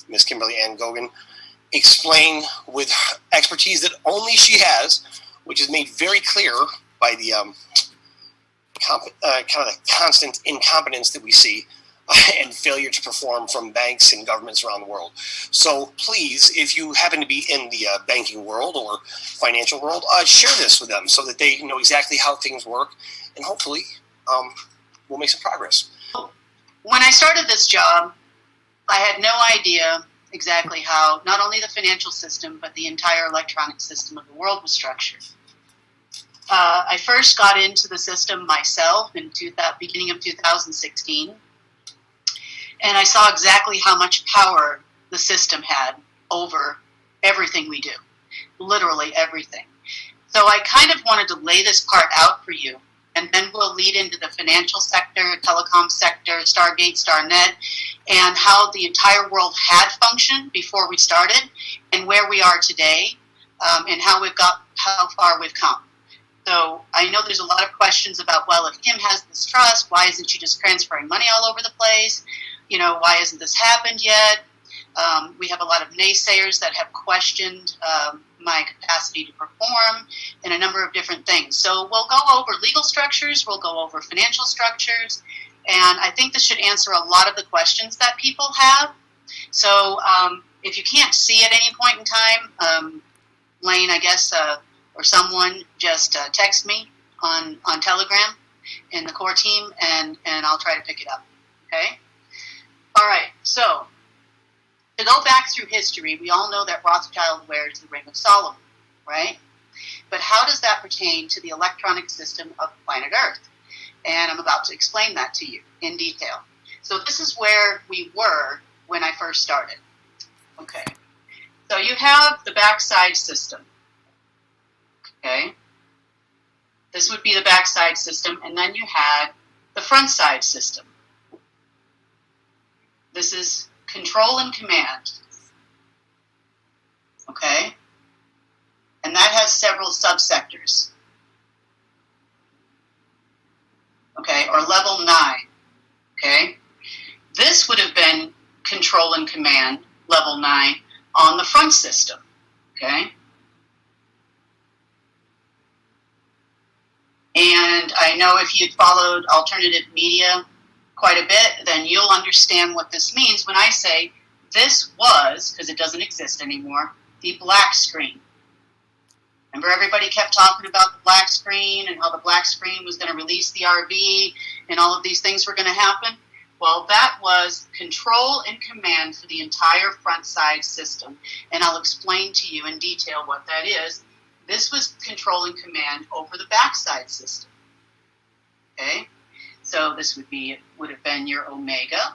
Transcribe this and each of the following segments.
Ms. Kimberly Ann Gogan, explain with expertise that only she has, which is made very clear by the kind of the constant incompetence that we see and failure to perform from banks and governments around the world. So please, if you happen to be in the banking world or financial world, share this with them so that they know exactly how things work, and hopefully we'll make some progress. When I started this job, I had no idea exactly how not only the financial system, but the entire electronic system of the world was structured. I first got into the system myself in beginning of 2016, and I saw exactly how much power the system had over everything we do, literally everything. So I kind of wanted to lay this part out for you, and then we'll lead into the financial sector, telecom sector, Stargate, Starnet, and how the entire world had functioned before we started, and where we are today, and how far we've come. So I know there's a lot of questions about, well, if Kim has this trust, why isn't she just transferring money all over the place? You know, why hasn't this happened yet? We have a lot of naysayers that have questioned my capacity to perform and a number of different things. So we'll go over legal structures, we'll go over financial structures, and I think this should answer a lot of the questions that people have. So if you can't see at any point in time, Lane, I guess, or someone, just text me on Telegram in the core team, and I'll try to pick it up, okay? All right, so to go back through history, we all know that Rothschild wears the Ring of Solomon, right? But how does that pertain to the electronic system of planet Earth? And I'm about to explain that to you in detail. So this is where we were when I first started. Okay, so you have the backside system. Okay, this would be the backside system, and then you had the front side system. This is control and command. Okay, and that has several subsectors. Okay, or level 9. Okay, this would have been control and command, level 9, on the front system. Okay. And I know if you'd followed alternative media quite a bit, then you'll understand what this means when I say this was, because it doesn't exist anymore, the black screen. Remember, everybody kept talking about the black screen and how the black screen was going to release the RV and all of these things were going to happen? Well, that was control and command for the entire front side system. And I'll explain to you in detail what that is. This was control and command over the backside system. Okay, so this would have been your omega,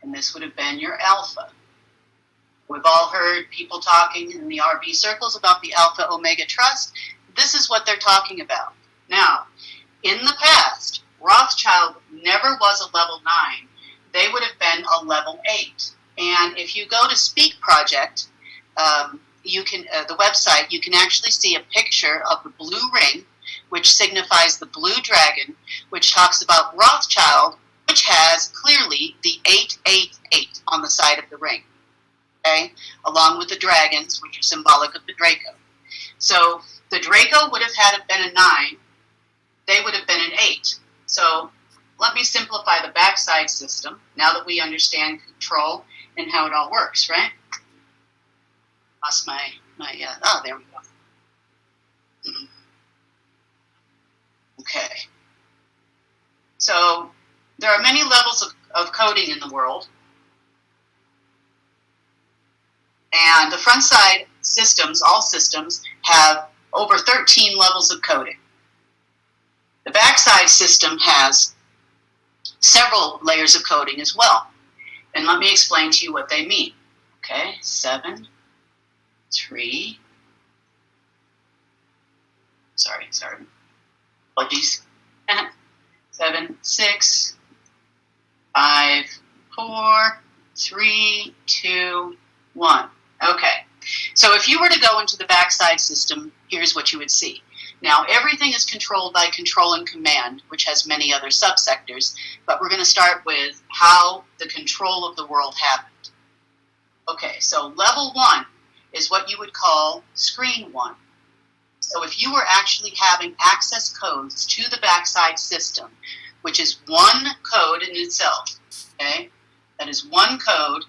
and this would have been your alpha. We've all heard people talking in the RB circles about the alpha omega trust. This is what they're talking about. Now, in the past, Rothschild never was a level 9. They would have been a level 8. And if you go to Speak Project, you can the website, you can actually see a picture of the blue ring, which signifies the blue dragon, which talks about Rothschild, which has clearly the 888 on the side of the ring, okay, along with the dragons, which are symbolic of the Draco. So the Draco would have had been a 9, they would have been an 8. So let me simplify the backside system now that we understand control and how it all works, right? Lost my there we go. Okay. So there are many levels of coding in the world. And the front side systems, all systems, have over 13 levels of coding. The backside system has several layers of coding as well. And let me explain to you what they mean. Okay, 7, 3, sorry, apologies, 7, 6, 5, 4, 3, 2, 1. Okay, so if you were to go into the backside system, here's what you would see. Now, everything is controlled by control and command, which has many other subsectors, but we're going to start with how the control of the world happened. Okay, so level 1 is what you would call screen 1. So if you were actually having access codes to the backside system, which is one code in itself, okay? That is one code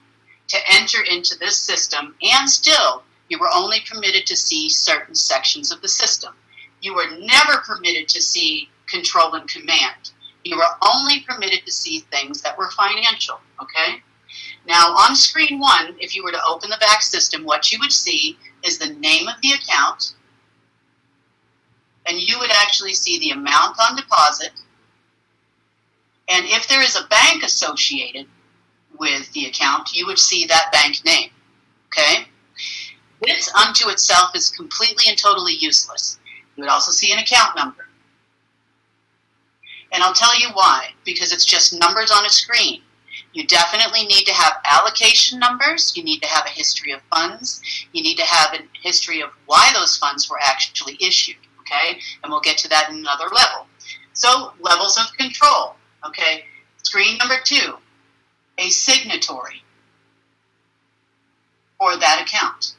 to enter into this system, and still, you were only permitted to see certain sections of the system. You were never permitted to see control and command. You were only permitted to see things that were financial, okay? Now, on screen 1, if you were to open the back system, what you would see is the name of the account, and you would actually see the amount on deposit, and if there is a bank associated with the account, you would see that bank name, okay? This unto itself is completely and totally useless. You would also see an account number. And I'll tell you why, because it's just numbers on a screen. You definitely need to have allocation numbers. You need to have a history of funds. You need to have a history of why those funds were actually issued, okay? And we'll get to that in another level. So, levels of control, okay? Screen number 2, a signatory for that account.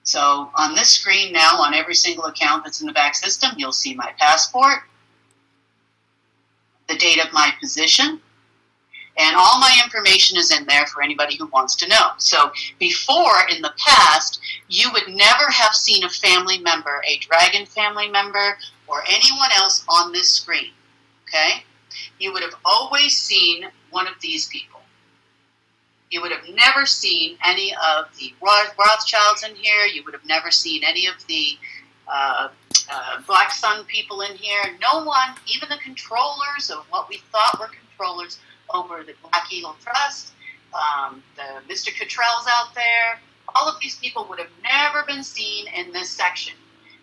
So, on this screen now, on every single account that's in the back system, you'll see my passport, the date of my position, and all my information is in there for anybody who wants to know. So before, in the past, you would never have seen a family member, a Dragon family member, or anyone else on this screen, okay? You would have always seen one of these people. You would have never seen any of the Rothschilds in here. You would have never seen any of the Black Sun people in here. No one, even the controllers of what we thought were controllers over the Black Eagle Trust, the Mr. Cottrells out there, all of these people would have never been seen in this section.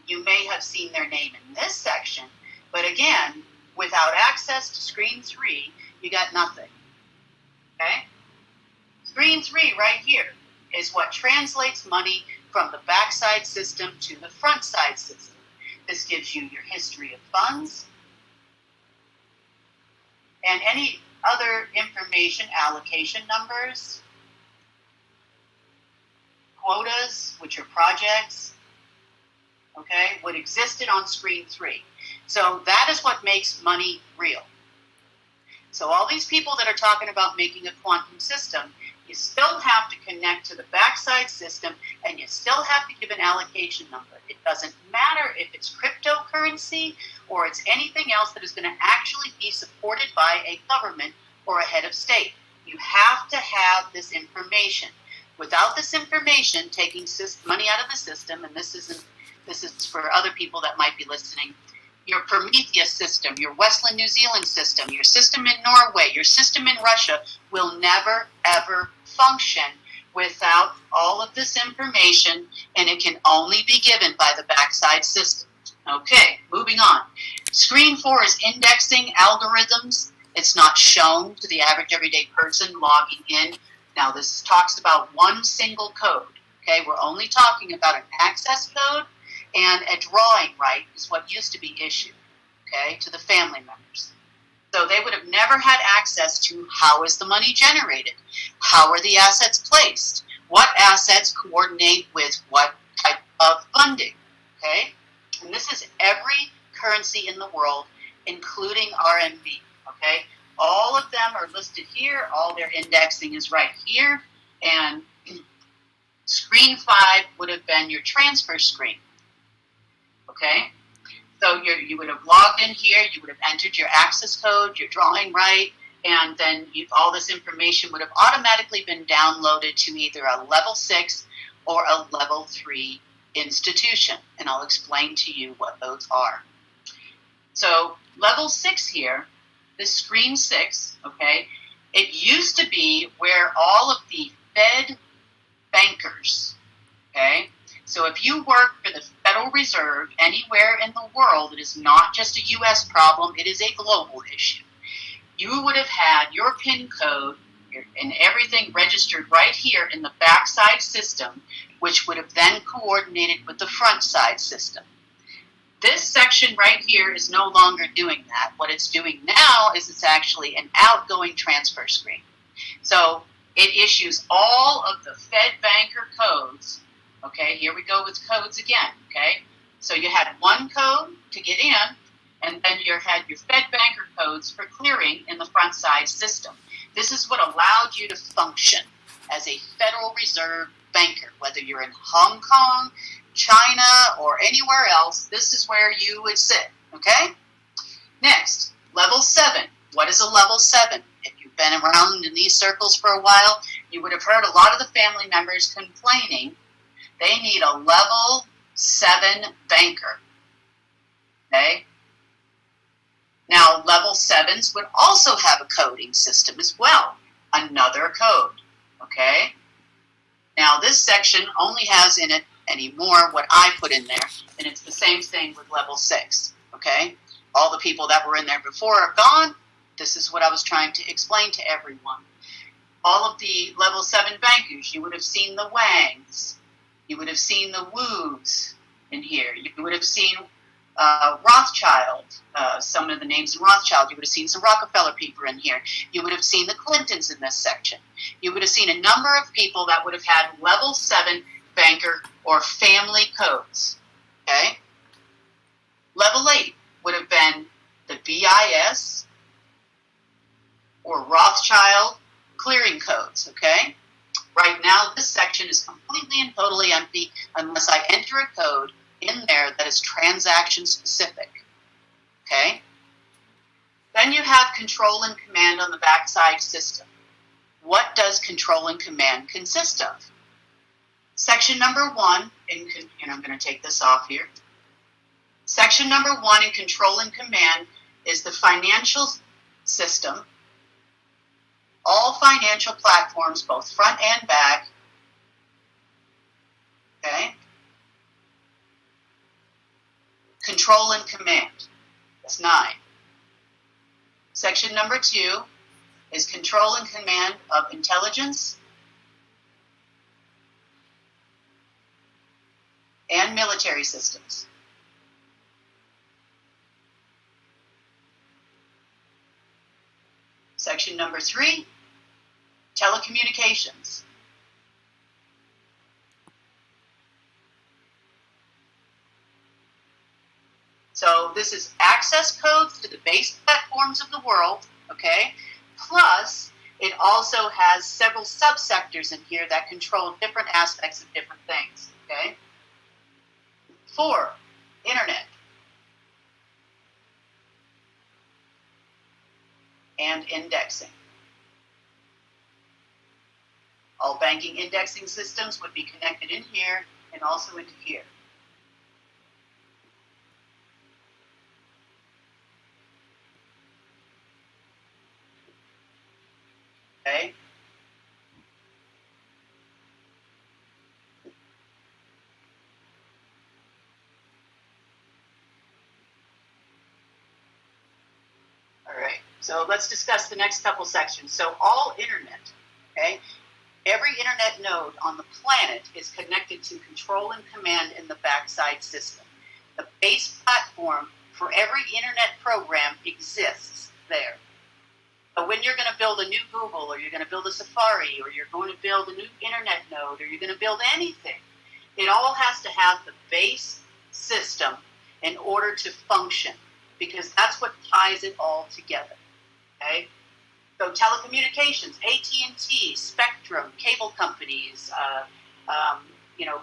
You may have seen their name in this section, but again, without access to screen 3, you got nothing. Okay? Screen 3 right here is what translates money from the backside system to the front side system. This gives you your history of funds and any other information, allocation numbers, quotas, which are projects, okay, what existed on screen 3. So that is what makes money real. So all these people that are talking about making a quantum system, you still have to connect to the backside system, and you still have to give an allocation number. It doesn't matter if it's cryptocurrency or it's anything else that is going to actually be supported by a government or a head of state. You have to have this information. Without this information, taking money out of the system, and this is for other people that might be listening, your Prometheus system, your Westland New Zealand system, your system in Norway, your system in Russia will never, ever function without all of this information, and it can only be given by the backside system. Okay, moving on. Screen 4 is indexing algorithms. It's not shown to the average everyday person logging in. Now, this talks about one single code. Okay, we're only talking about an access code, and a drawing right is what used to be issued, okay, to the family members. So they would have never had access to how is the money generated, how are the assets placed, what assets coordinate with what type of funding, okay? And this is every currency in the world, including RMB, okay? All of them are listed here, all their indexing is right here, and screen 5 would have been your transfer screen. Okay, so you would have logged in here, you would have entered your access code, your drawing right, and then all this information would have automatically been downloaded to either a level 6 or a level 3 institution, and I'll explain to you what those are. So level 6 here, this screen 6, okay, it used to be where all of the Fed bankers, okay, so if you work for the Federal Reserve anywhere in the world, it is not just a U.S. problem, it is a global issue. You would have had your PIN code and everything registered right here in the backside system, which would have then coordinated with the front side system. This section right here is no longer doing that. What it's doing now is it's actually an outgoing transfer screen. So it issues all of the Fed banker codes. Okay, here we go with codes again. Okay, so you had one code to get in, and then you had your Fed banker codes for clearing in the front side system. This is what allowed you to function as a Federal Reserve banker, whether you're in Hong Kong, China, or anywhere else. This is where you would sit. Okay. Next, level 7. What is a level 7? If you've been around in these circles for a while, you would have heard a lot of the family members complaining they need a level 7 banker. Okay? Now, level 7s would also have a coding system as well. Another code. Okay? Now, this section only has in it anymore what I put in there, and it's the same thing with level 6. Okay? All the people that were in there before are gone. This is what I was trying to explain to everyone. All of the level 7 bankers, you would have seen the Wangs. You would have seen the Woos in here. You would have seen Rothschild, some of the names in Rothschild. You would have seen some Rockefeller people in here. You would have seen the Clintons in this section. You would have seen a number of people that would have had level 7 banker or family codes. Okay? Level 8 would have been the BIS or Rothschild clearing codes. Okay? Right now, this section is completely and totally empty unless I enter a code in there that is transaction specific. Okay? Then you have control and command on the backside system. What does control and command consist of? Section number 1, and I'm going to take this off here. Section number 1 in control and command is the financial system. All financial platforms, both front and back. Okay? Control and command. That's 9. Section number 2 is control and command of intelligence and military systems. Section number 3, telecommunications. So this is access codes to the base platforms of the world, okay? Plus, it also has several subsectors in here that control different aspects of different things, okay? 4, internet. And indexing. All banking indexing systems would be connected in here and also into here. Okay? So let's discuss the next couple sections. So all internet, okay? Every internet node on the planet is connected to control and command in the backside system. The base platform for every internet program exists there. But when you're going to build a new Google, or you're going to build a Safari, or you're going to build a new internet node, or you're going to build anything, it all has to have the base system in order to function, because that's what ties it all together. Okay, so telecommunications, AT&T, Spectrum, cable companies,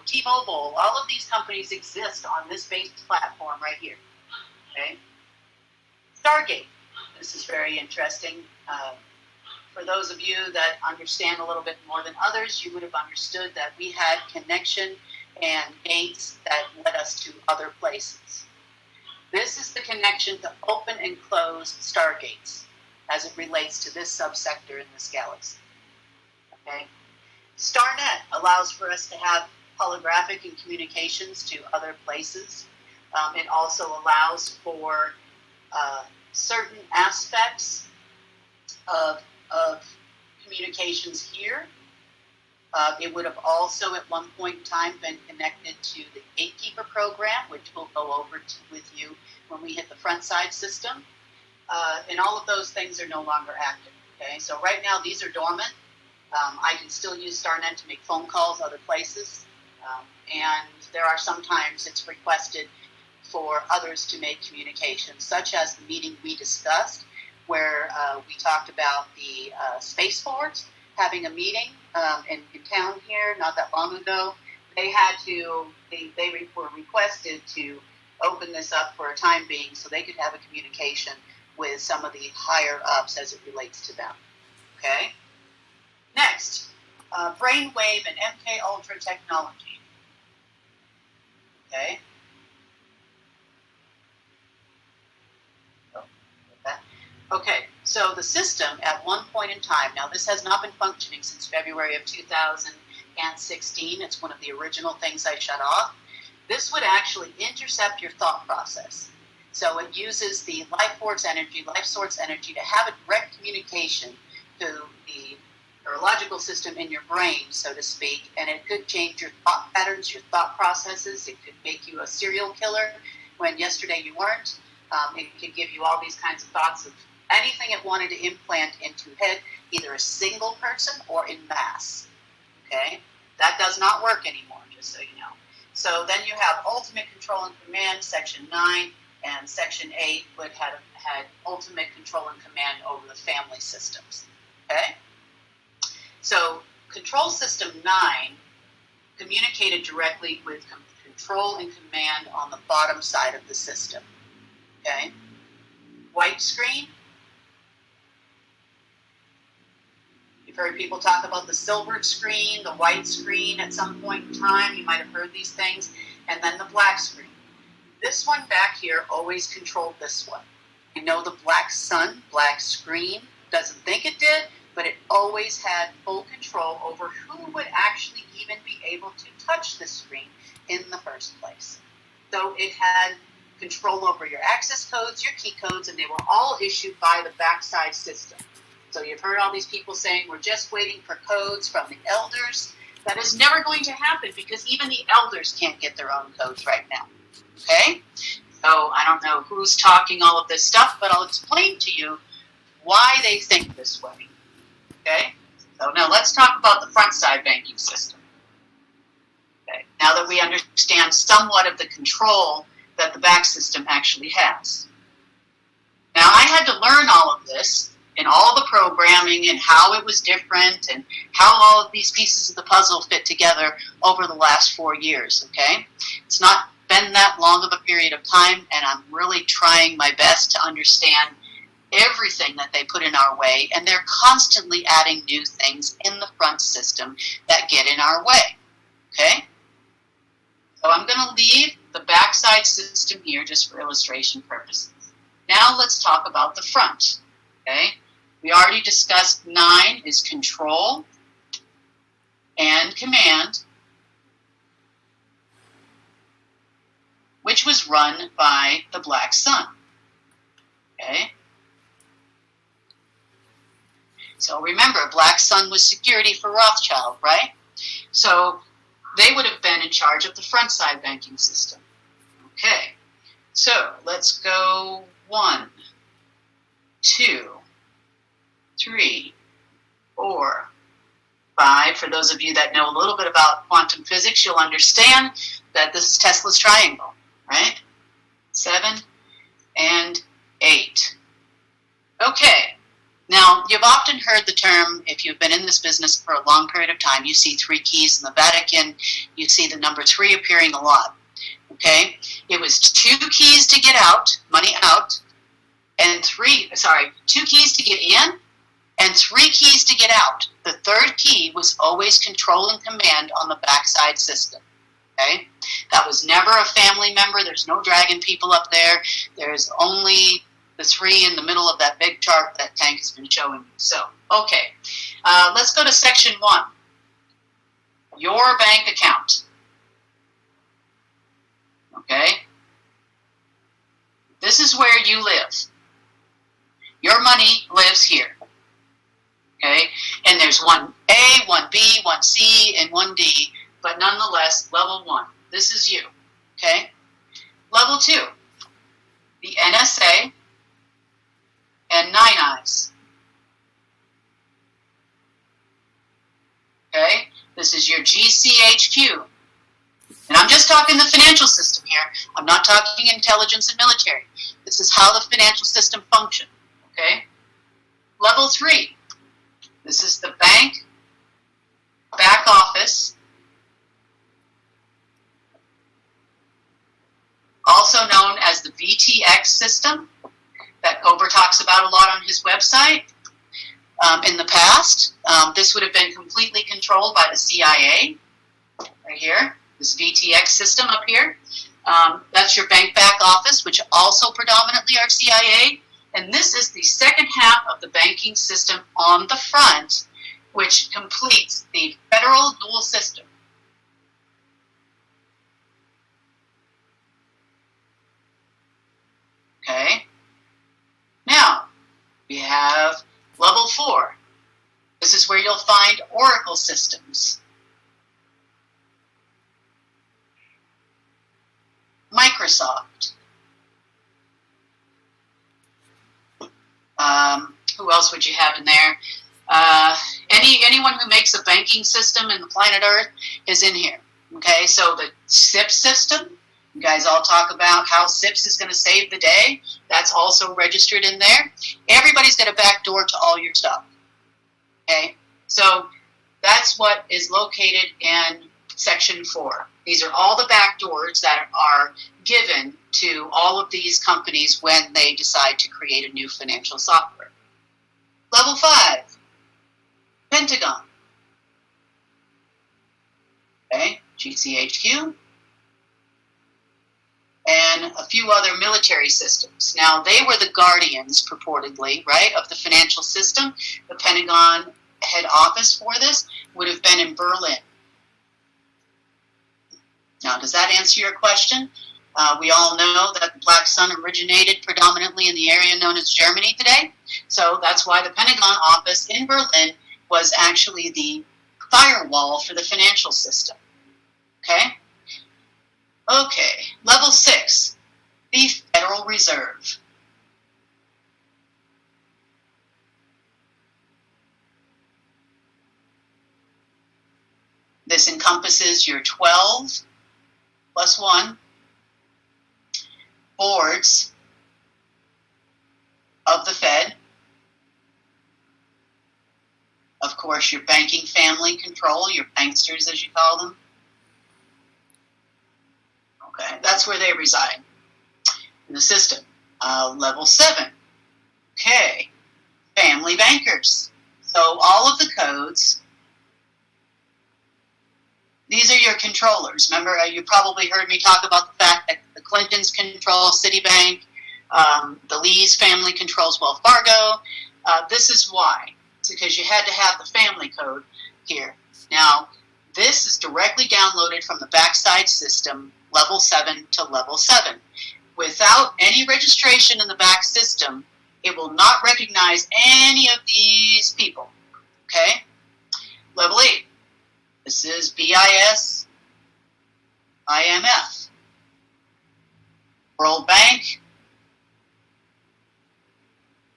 T-Mobile, all of these companies exist on this base platform right here. Okay, Stargate. This is very interesting. For those of you that understand a little bit more than others, you would have understood that we had connection and gates that led us to other places. This is the connection to open and close stargates as it relates to this subsector in this galaxy. Okay? StarNet allows for us to have holographic and communications to other places. It also allows for certain aspects of communications here. It would have also at one point in time been connected to the Gatekeeper program, which we'll go over with you when we hit the front side system. And all of those things are no longer active. Okay, so right now these are dormant. I can still use StarNet to make phone calls other places. And there are sometimes it's requested for others to make communications, such as the meeting we discussed, where we talked about the spaceports having a meeting in town here not that long ago. They were requested to open this up for a time being so they could have a communication with some of the higher ups as it relates to them. Okay? Next, brainwave and MK Ultra technology. Okay? Okay, so the system at one point in time, now this has not been functioning since February of 2016. It's one of the original things I shut off. This would actually intercept your thought process. So it uses the life source energy to have a direct communication to the neurological system in your brain, so to speak, and it could change your thought patterns, your thought processes. It could make you a serial killer when yesterday you weren't. It could give you all these kinds of thoughts of anything it wanted to implant into head, either a single person or in mass. Okay? That does not work anymore, just so you know. So then you have ultimate control and command, section 9, and section 8 would had ultimate control and command over the family systems. Okay? So control system 9 communicated directly with control and command on the bottom side of the system. Okay? White screen. You've heard people talk about the silver screen, the white screen at some point in time. You might have heard these things. And then the black screen. This one back here always controlled this one. You know the black sun, black screen, doesn't think it did, but it always had full control over who would actually even be able to touch the screen in the first place. So it had control over your access codes, your key codes, and they were all issued by the backside system. So you've heard all these people saying we're just waiting for codes from the elders. That is never going to happen because even the elders can't get their own codes right now. Okay? So I don't know who's talking all of this stuff, but I'll explain to you why they think this way. Okay? So now let's talk about the front side banking system. Okay? Now that we understand somewhat of the control that the back system actually has. Now I had to learn all of this and all the programming and how it was different and how all of these pieces of the puzzle fit together over the last 4 years, okay? It's not been that long of a period of time, and I'm really trying my best to understand everything that they put in our way, and they're constantly adding new things in the front system that get in our way, okay? So I'm going to leave the backside system here just for illustration purposes. Now let's talk about the front, okay? We already discussed 9 is control and command, which was run by the black sun. Okay? So remember, black sun was security for Rothschild, right? So they would have been in charge of the front side banking system. Okay, so let's go 1, 2, 3, 4, 5. For those of you that know a little bit about quantum physics, you'll understand that this is Tesla's triangle, right? 7 and 8. Okay, now you've often heard the term, if you've been in this business for a long period of time, you see 3 keys in the Vatican, you see the number 3 appearing a lot. Okay, it was 2 keys to get out, money out, and 2 keys to get in, and 3 keys to get out. The third key was always control and command on the backside system. Okay? That was never a family member. There's no dragon people up there. There's only the 3 in the middle of that big chart that Tank has been showing you. So, okay. Let's go to section 1. Your bank account. Okay? This is where you live. Your money lives here. Okay? And there's 1A, 1B, 1C, and 1D, but nonetheless, level 1. This is you. Okay? Level 2, the NSA and 9 Eyes. is your GCHQ. And I'm just talking the financial system here. I'm not talking intelligence and military. This is how the financial system functions. Okay? Level 3. This is the bank back office, also known as the VTX system that Cobra talks about a lot on his website. In the past, this would have been completely controlled by the CIA, right here, this VTX system up here. That's your bank back office, which also predominantly are CIA. And this is the second half of the banking system on the front, which completes the federal dual system. Okay. Now, we have level 4. This is where you'll find Oracle systems, Microsoft. Who else would you have in there? Anyone who makes a banking system in the planet Earth is in here. Okay, so the SIP system, you guys all talk about how SIPs is going to save the day. That's also registered in there. Everybody's got a back door to all your stuff. Okay, so that's what is located in Section 4. These are all the back doors that are given to all of these companies when they decide to create a new financial software. Level 5, Pentagon. Okay, GCHQ. And a few other military systems. Now, they were the guardians, purportedly, right, of the financial system. The Pentagon head office for this would have been in Berlin. Now, does that answer your question? We all know that the Black Sun originated predominantly in the area known as Germany today. So that's why the Pentagon office in Berlin was actually the firewall for the financial system. Okay? Okay, level 6, the Federal Reserve. This encompasses your 12 plus 1 boards of the Fed. Of course, your banking family control, your banksters as you call them. Okay, that's where they reside in the system. Level 7. Okay, family bankers. So all of the codes, these are your controllers. Remember, you probably heard me talk about the fact that the Clintons control Citibank, the Lee's family controls Wells Fargo. This is why. It's because you had to have the family code here. Now, this is directly downloaded from the backside system, level 7 to level 7. Without any registration in the back system, it will not recognize any of these people. Okay? Level 8. This is BIS, IMF, World Bank,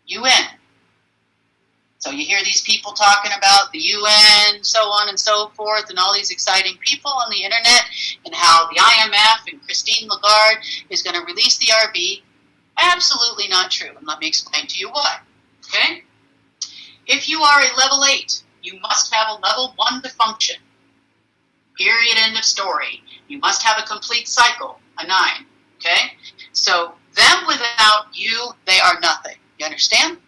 UN. So you hear these people talking about the UN, so on and so forth, and all these exciting people on the internet, and how the IMF and Christine Lagarde is going to release the RB. Absolutely not true, and let me explain to you why. Okay? If you are a level 8, you must have a level 1 to function. Period, end of story. You must have a complete cycle, a 9. Okay? So, them without you, they are nothing. You understand?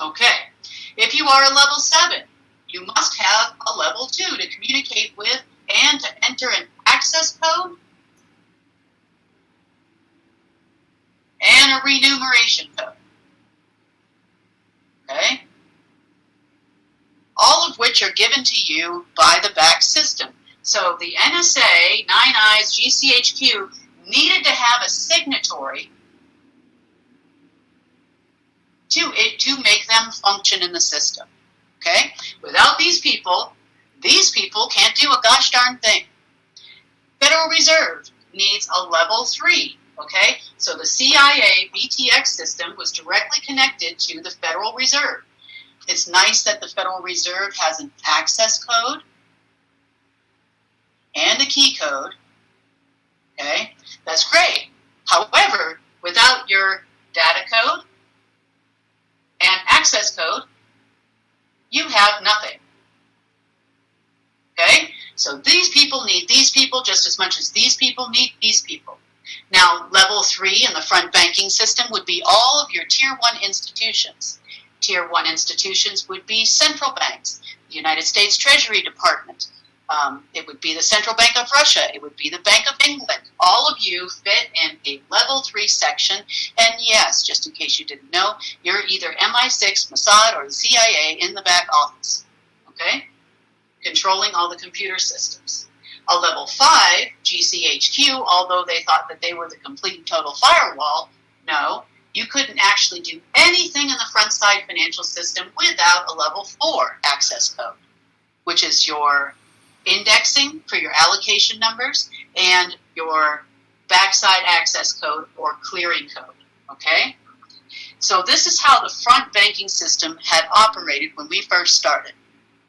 Okay. If you are a level 7, you must have a level 2 to communicate with and to enter an access code and a remuneration code. Okay? All of which are given to you by the back system. So the NSA, Nine Eyes, GCHQ needed to have a signatory to make them function in the system. Okay? Without these people can't do a gosh darn thing. Federal Reserve needs a level 3. Okay? So the CIA VTX system was directly connected to the Federal Reserve. It's nice that the Federal Reserve has an access code and a key code, okay, that's great. However, without your data code and access code, you have nothing. Okay? So these people need these people just as much as these people need these people. Now, level 3 in the front banking system would be all of your tier 1 institutions. Tier 1 institutions would be central banks, the United States Treasury Department. It would be the Central Bank of Russia. It would be the Bank of England. All of you fit in a level 3 section. And yes, just in case you didn't know, you're either MI6, Mossad, or the CIA in the back office. Okay? Controlling all the computer systems. A level 5, GCHQ, although they thought that they were the complete and total firewall, no, you couldn't actually do anything in the front side financial system without a level 4 access code, which is your indexing for your allocation numbers and your backside access code or clearing code, okay? So this is how the front banking system had operated when we first started,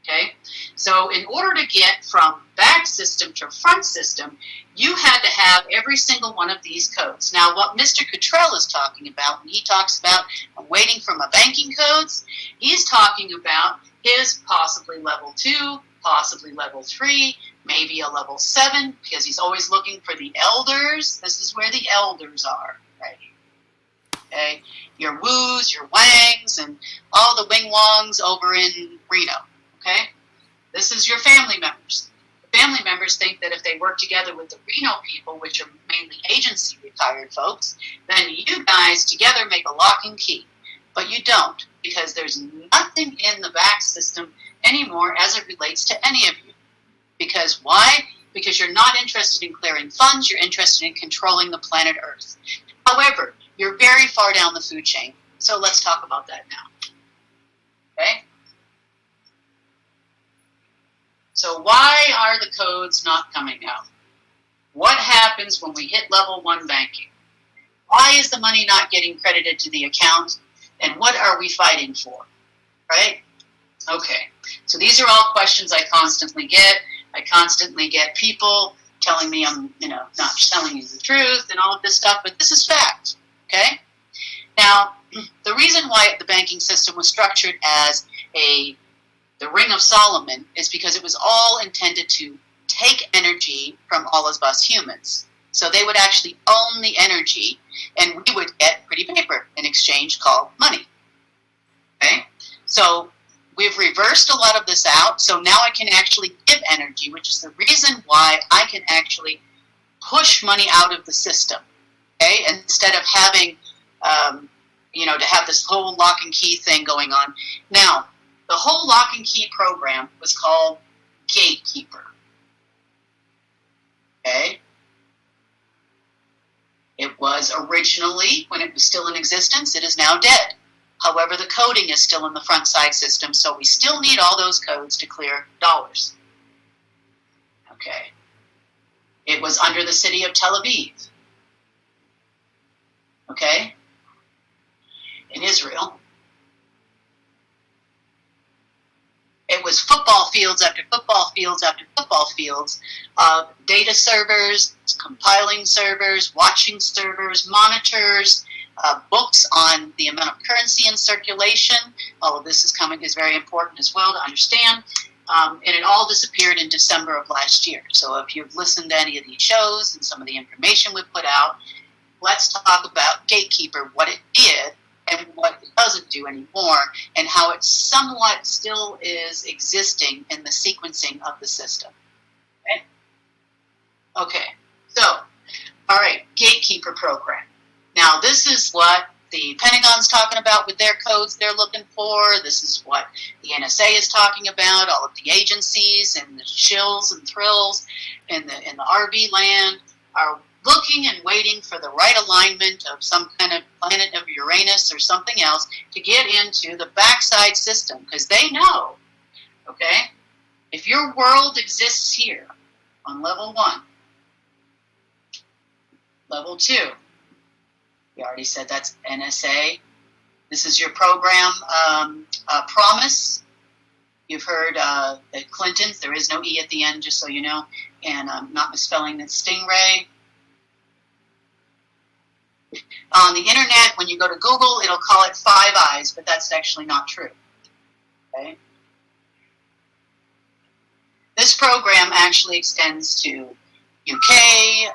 okay? So in order to get from back system to front system, you had to have every single one of these codes. Now, what Mr. Cottrell is talking about when he talks about waiting for my banking codes, he's talking about his possibly level 2, possibly level 3, maybe a level 7, because he's always looking for the elders. This is where the elders are, right? Okay, your Woos, your Wangs, and all the Wing Wongs over in Reno, okay? This is your family members. The family members think that if they work together with the Reno people, which are mainly agency retired folks, then you guys together make a lock and key. But you don't, because there's nothing in the back system anymore as it relates to any of you. Because why? Because you're not interested in clearing funds, you're interested in controlling the planet Earth. However, you're very far down the food chain, so let's talk about that now. Okay? So why are the codes not coming out? What happens when we hit level 1 banking? Why is the money not getting credited to the account? And what are we fighting for? Right? Okay. So these are all questions I constantly get. I constantly get people telling me I'm, not telling you the truth and all of this stuff, but this is fact. Okay? Now, the reason why the banking system was structured as the Ring of Solomon is because it was all intended to take energy from all of us humans. So they would actually own the energy, and we would get pretty paper in exchange called money. Okay? So we've reversed a lot of this out, so now I can actually give energy, which is the reason why I can actually push money out of the system. Okay? Instead of having, to have this whole lock and key thing going on. Now, the whole lock and key program was called Gatekeeper. Okay? It was originally, when it was still in existence, it is now dead. However, the coding is still in the front side system, so we still need all those codes to clear dollars. Okay. It was under the city of Tel Aviv. Okay? In Israel. It was football fields after football fields after football fields of data servers, compiling servers, watching servers, monitors, books on the amount of currency in circulation. All of this is very important as well to understand. And it all disappeared in December of last year. So if you've listened to any of these shows and some of the information we put out, let's talk about Gatekeeper, what it did, and what it doesn't do anymore, and how it somewhat still is existing in the sequencing of the system. Okay, so, all right, Gatekeeper program. Now, this is what the Pentagon's talking about with their codes they're looking for. This is what the NSA is talking about. All of the agencies and the shills and thrills in the RV land are looking and waiting for the right alignment of some kind of planet of Uranus or something else to get into the backside system, because they know, okay, if your world exists here on level 1, level 2, we already said that's NSA. This is your program promise. You've heard that Clinton's, there is no E at the end, just so you know, and I'm not misspelling it, Stingray. On the internet, when you go to Google, it'll call it Five Eyes, but that's actually not true. Okay? This program actually extends to UK,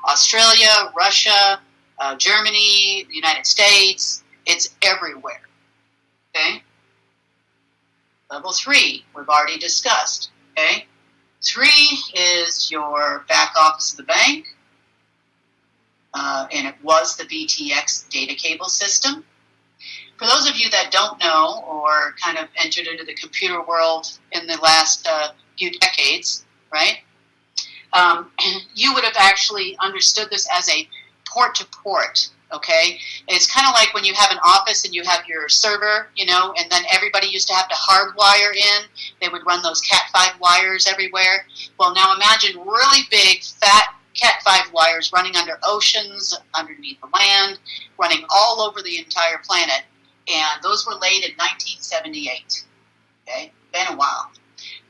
Australia, Russia, Germany, the United States. It's everywhere. Okay? Level 3, we've already discussed. Okay? 3 is your back office of the bank. And it was the BTX data cable system. For those of you that don't know or kind of entered into the computer world in the last few decades, right, you would have actually understood this as a port-to-port, okay? It's kind of like when you have an office and you have your server, you know, and then everybody used to have to hardwire in. They would run those Cat5 wires everywhere. Well, now imagine really big, fat Cat5 wires running under oceans, underneath the land, running all over the entire planet. And those were laid in 1978. Okay, been a while.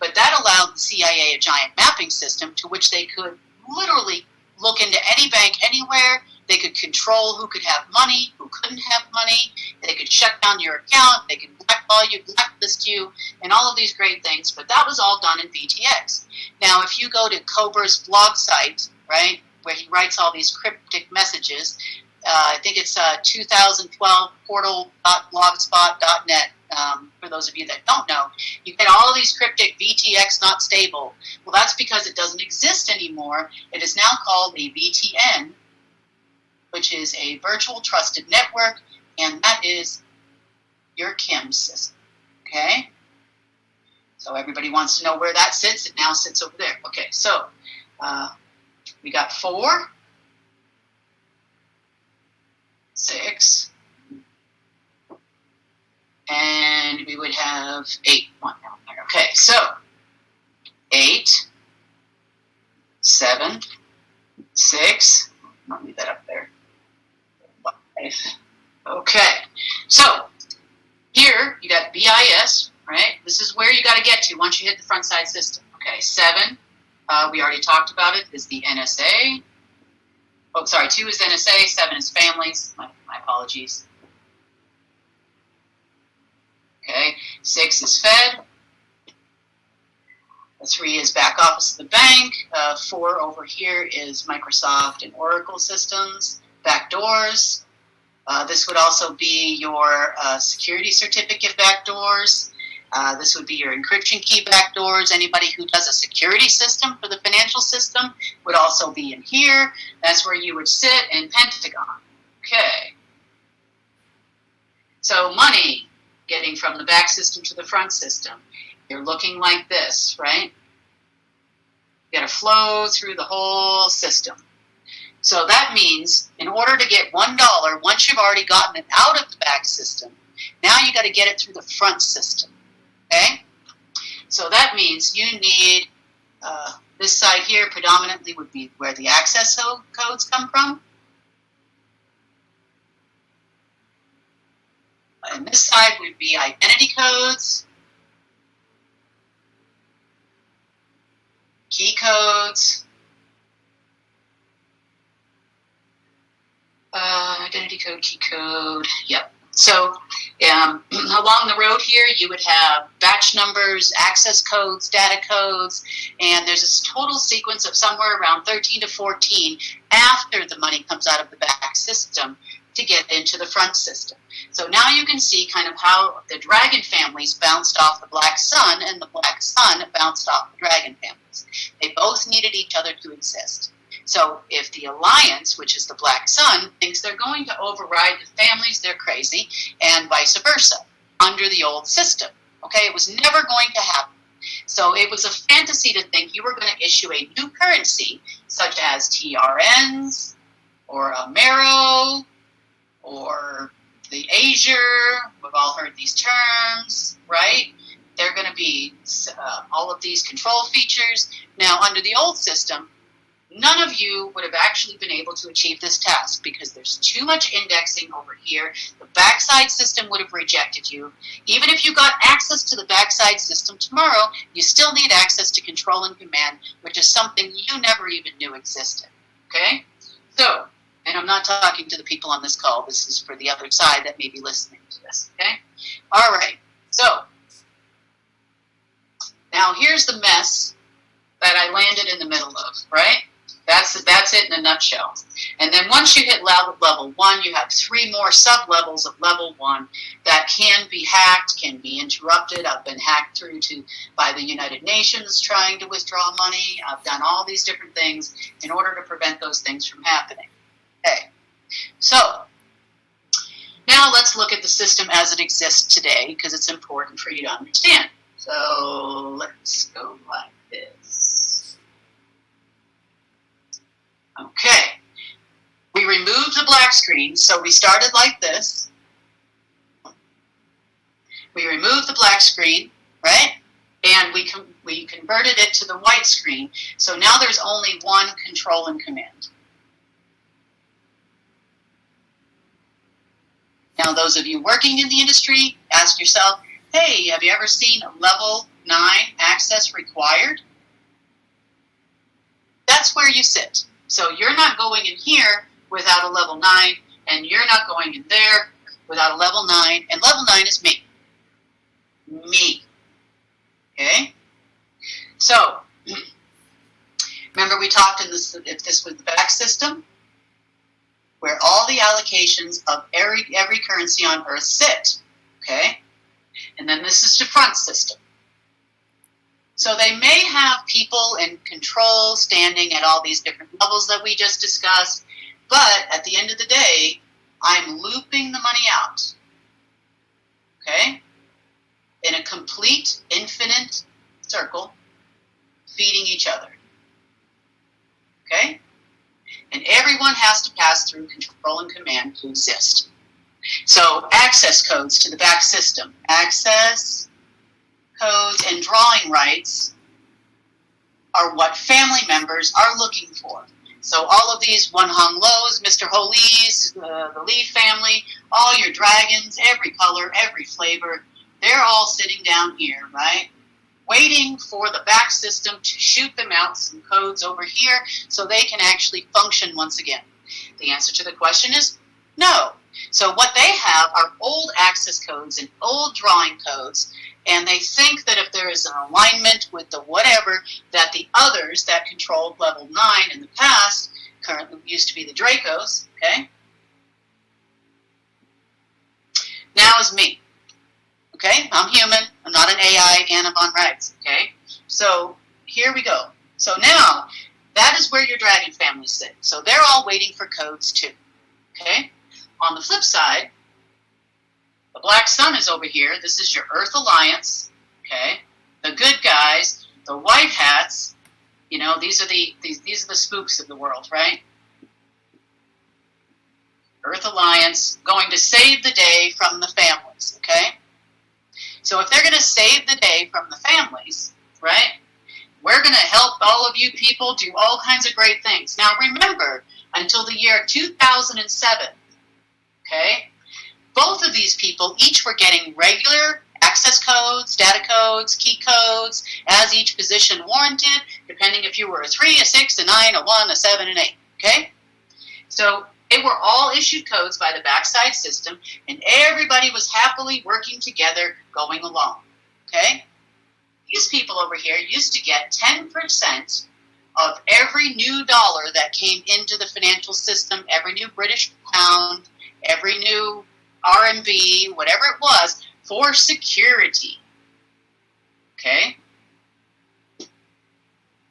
But that allowed the CIA a giant mapping system to which they could literally look into any bank anywhere. They could control who could have money, who couldn't have money. They could shut down your account. They could blackball you, blacklist you, and all of these great things. But that was all done in BTX. Now, if you go to Kober's blog site, right, where he writes all these cryptic messages, I think it's 2012 portal.blogspot.net. For those of you that don't know, you get all of these cryptic VTX not stable. Well, that's because it doesn't exist anymore. It is now called a VTN, which is a virtual trusted network, and that is your KIM system. Okay? So everybody wants to know where that sits. It now sits over there. Okay, so we got 4, 6, and we would have 8 one down there. Okay, so 8, 7, 6. I'll leave that up there. 5. Okay, so here you got BIS, right? This is where you got to get to once you hit the front side system. Okay, 7. We already talked about it, is the NSA. Oh, sorry, 2 is NSA, 7 is families. My apologies. Okay, 6 is Fed. 3 is back office of the bank. 4 over here is Microsoft and Oracle systems, backdoors. This would also be your security certificate backdoors. This would be your encryption key backdoors. Anybody who does a security system for the financial system would also be in here. That's where you would sit in Pentagon. Okay. So money getting from the back system to the front system. You're looking like this, right? You got to flow through the whole system. So that means in order to get $1, once you've already gotten it out of the back system, now you got to get it through the front system. Okay? So that means you need, this side here predominantly would be where the access codes come from. And this side would be identity codes, key codes, identity code, key code, yep. So along the road here, you would have batch numbers, access codes, data codes, and there's this total sequence of somewhere around 13 to 14 after the money comes out of the back system to get into the front system. So now you can see kind of how the dragon families bounced off the black sun and the black sun bounced off the dragon families. They both needed each other to exist. So if the alliance, which is the black sun, thinks they're going to override the families, they're crazy, and vice versa, under the old system. Okay, it was never going to happen. So it was a fantasy to think you were going to issue a new currency, such as TRNs, or Amero, or the Azure. We've all heard these terms, right? They're going to be all of these control features. Now, under the old system, none of you would have actually been able to achieve this task because there's too much indexing over here. The backside system would have rejected you. Even if you got access to the backside system tomorrow, you still need access to control and command, which is something you never even knew existed. Okay? So, and I'm not talking to the people on this call. This is for the other side that may be listening to this. Okay? All right. So, now here's the mess that I landed in the middle of, right? That's it in a nutshell. And then once you hit level 1, you have 3 more sub-levels of level 1 that can be hacked, can be interrupted. I've been hacked through by the United Nations trying to withdraw money. I've done all these different things in order to prevent those things from happening. Okay, so now let's look at the system as it exists today because it's important for you to understand. So let's go like this. Okay, we removed the black screen, so we started like this. We removed the black screen, right? And we converted it to the white screen, so now there's only one control and command. Now, those of you working in the industry, ask yourself, hey, have you ever seen level 9 access required? That's where you sit. So you're not going in here without a level 9, and you're not going in there without a level 9, and level 9 is me. Me. Okay? So, remember we talked if this was the back system, where all the allocations of every currency on Earth sit. Okay? And then this is the front system. So they may have people in control standing at all these different levels that we just discussed, but at the end of the day, I'm looping the money out. Okay? In a complete, infinite circle, feeding each other. Okay? And everyone has to pass through control and command to exist. So access codes to the back system. Access codes and drawing rights are what family members are looking for. So all of these One Hung Lows, Mr. Ho Lee's, the Lee family, all your dragons, every color, every flavor, they're all sitting down here, right? Waiting for the back system to shoot them out some codes over here so they can actually function once again. The answer to the question is no. So what they have are old access codes and old drawing codes, and they think that if there is an alignment with the whatever, that the others that controlled level 9 in the past, currently used to be the Dracos, okay, now is me. Okay, I'm human, I'm not an AI, and I'm on rights, okay? So here we go. So now, that is where your dragon family sit. So they're all waiting for codes too, okay? On the flip side, the black sun is over here. This is your Earth Alliance, okay? The good guys, the white hats, you know, these are the spooks of the world, right? Earth Alliance, going to save the day from the families, okay? So if they're going to save the day from the families, right, we're going to help all of you people do all kinds of great things. Now remember, until the year 2007, okay, both of these people each were getting regular access codes, data codes, key codes, as each position warranted, depending if you were a 3, a 6, a 9, a 1, a 7, and 8, okay? So they were all issued codes by the backside system, and everybody was happily working together, going along, okay? These people over here used to get 10% of every new dollar that came into the financial system, every new British pound, every new RMB, whatever it was, for security, okay?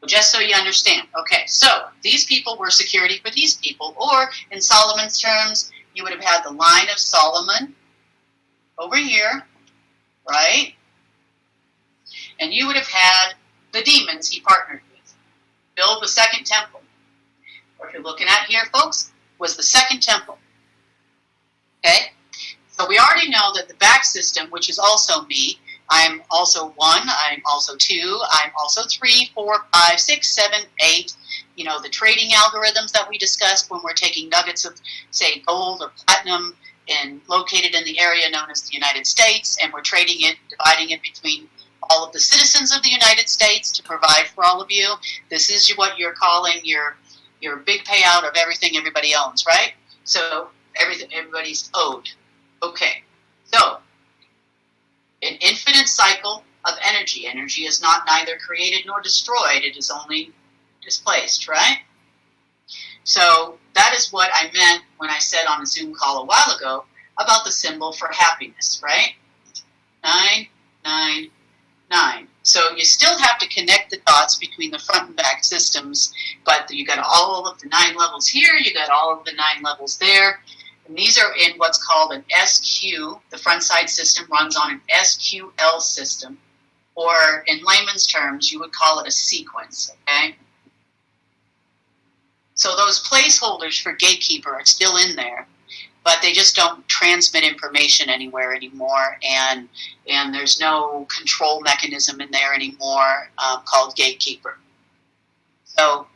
Just so you understand. Okay, so these people were security for these people, or in Solomon's terms, you would have had the line of Solomon over here, right? And you would have had the demons he partnered with. Build the second temple. What you're looking at here, folks, was the second temple. Okay? So we already know that the back system, which is also me, I'm also 1, I'm also 2, I'm also 3, 4, 5, 6, 7, 8. You know, the trading algorithms that we discussed when we're taking nuggets of, say, gold or platinum and located in the area known as the United States, and we're trading it, dividing it between all of the citizens of the United States to provide for all of you. This is what you're calling your big payout of everything everybody owns, right? So everybody's owed. Okay, so an infinite cycle of energy. Energy is not neither created nor destroyed. It is only displaced, right? So that is what I meant when I said on a Zoom call a while ago about the symbol for happiness, right? 9, 9, 9. So you still have to connect the dots between the front and back systems, but you got all of the 9 levels here, you got all of the 9 levels there. And these are in what's called an SQ. The front side system runs on an SQL system, or in layman's terms, you would call it a sequence, okay? So those placeholders for gatekeeper are still in there, but they just don't transmit information anywhere anymore, and there's no control mechanism in there anymore called gatekeeper. So,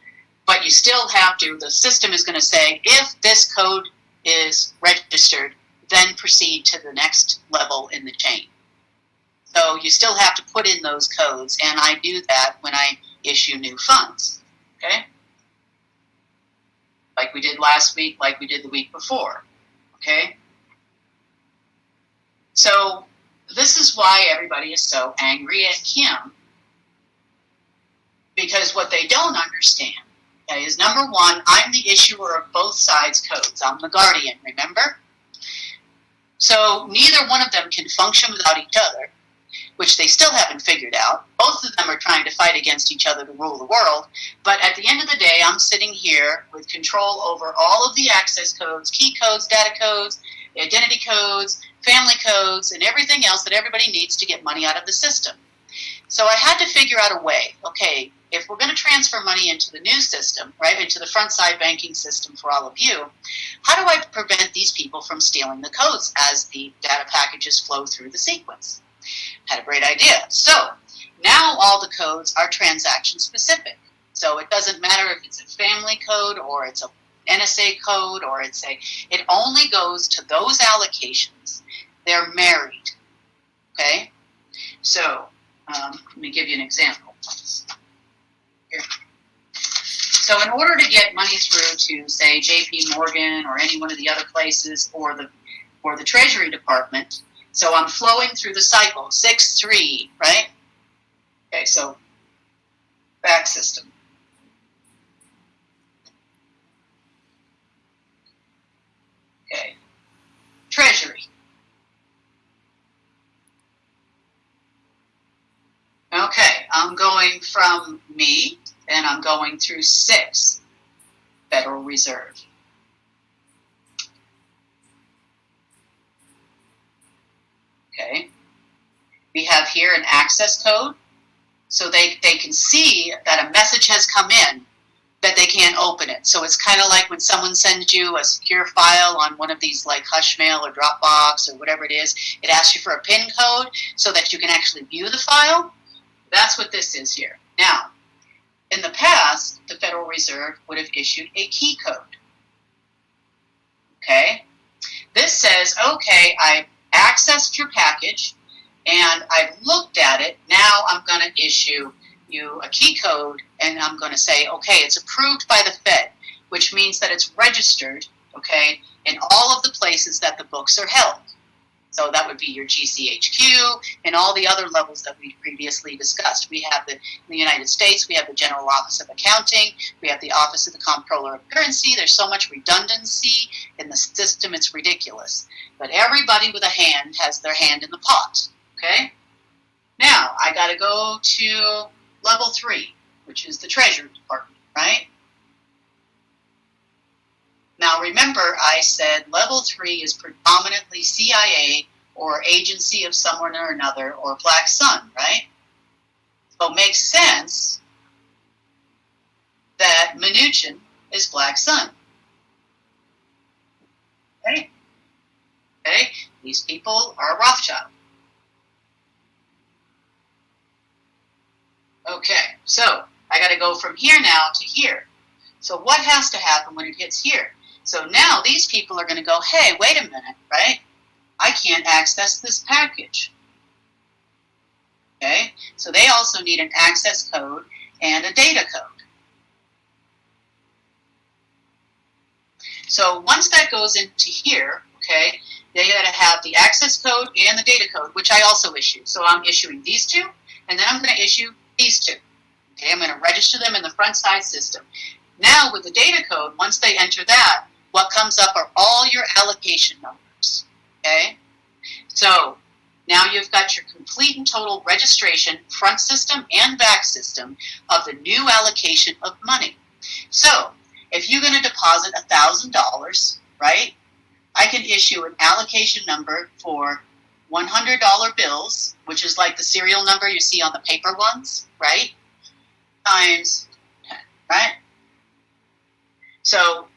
but you still have to, the system is going to say, if this code is registered, then proceed to the next level in the chain. So you still have to put in those codes, and I do that when I issue new funds, okay? Like we did last week, like we did the week before, okay? So this is why everybody is so angry at Kim, because what they don't understand, okay, is number one, I'm the issuer of both sides' codes. I'm the guardian, remember? So neither one of them can function without each other, which they still haven't figured out. Both of them are trying to fight against each other to rule the world. But at the end of the day, I'm sitting here with control over all of the access codes, key codes, data codes, identity codes, family codes, and everything else that everybody needs to get money out of the system. So I had to figure out a way, okay, if we're going to transfer money into the new system, right, into the front side banking system for all of you, how do I prevent these people from stealing the codes as the data packages flow through the sequence? Had a great idea. So now all the codes are transaction specific. So it doesn't matter if it's a family code or it's a NSA code or it only goes to those allocations. They're married. Okay? So let me give you an example. Here. So in order to get money through to, say, JP Morgan or any one of the other places or the Treasury Department, so I'm flowing through the cycle, 6, 3, right? Okay, so back system. Okay, Treasury. Okay, I'm going from me, and I'm going through 6, Federal Reserve. Okay, we have here an access code, so they can see that a message has come in, that they can't open it. So it's kind of like when someone sends you a secure file on one of these like Hushmail or Dropbox or whatever it is, it asks you for a PIN code so that you can actually view the file. That's what this is here. Now, in the past, the Federal Reserve would have issued a key code. Okay, this says, okay, I accessed your package and I've looked at it. Now I'm going to issue you a key code and I'm going to say, okay, it's approved by the Fed, which means that it's registered, okay, in all of the places that the books are held. So that would be your GCHQ and all the other levels that we previously discussed. We have in the United States, we have the General Office of Accounting, we have the Office of the Comptroller of Currency. There's so much redundancy in the system, it's ridiculous. But everybody with a hand has their hand in the pot, okay? Now, I got to go to level 3, which is the Treasury Department, right? Now, remember, I said level 3 is predominantly CIA or agency of someone or another or Black Sun, right? So it makes sense that Mnuchin is Black Sun. Okay? Okay? These people are Rothschild. from here now to here. So what has to happen when it hits here? So now these people are going to go, hey, wait a minute, right? I can't access this package. Okay, so they also need an access code and a data code. So once that goes into here, okay, they got to have the access code and the data code, which I also issue. So I'm issuing these two, and then I'm going to issue these two. Okay, I'm going to register them in the front side system. Now with the data code, once they enter that, what comes up are all your allocation numbers. Okay, so now you've got your complete and total registration, front system and back system, of the new allocation of money. So if you're going to deposit $1,000, right, I can issue an allocation number for $100 bills, which is like the serial number you see on the paper ones, right, times 10, right? So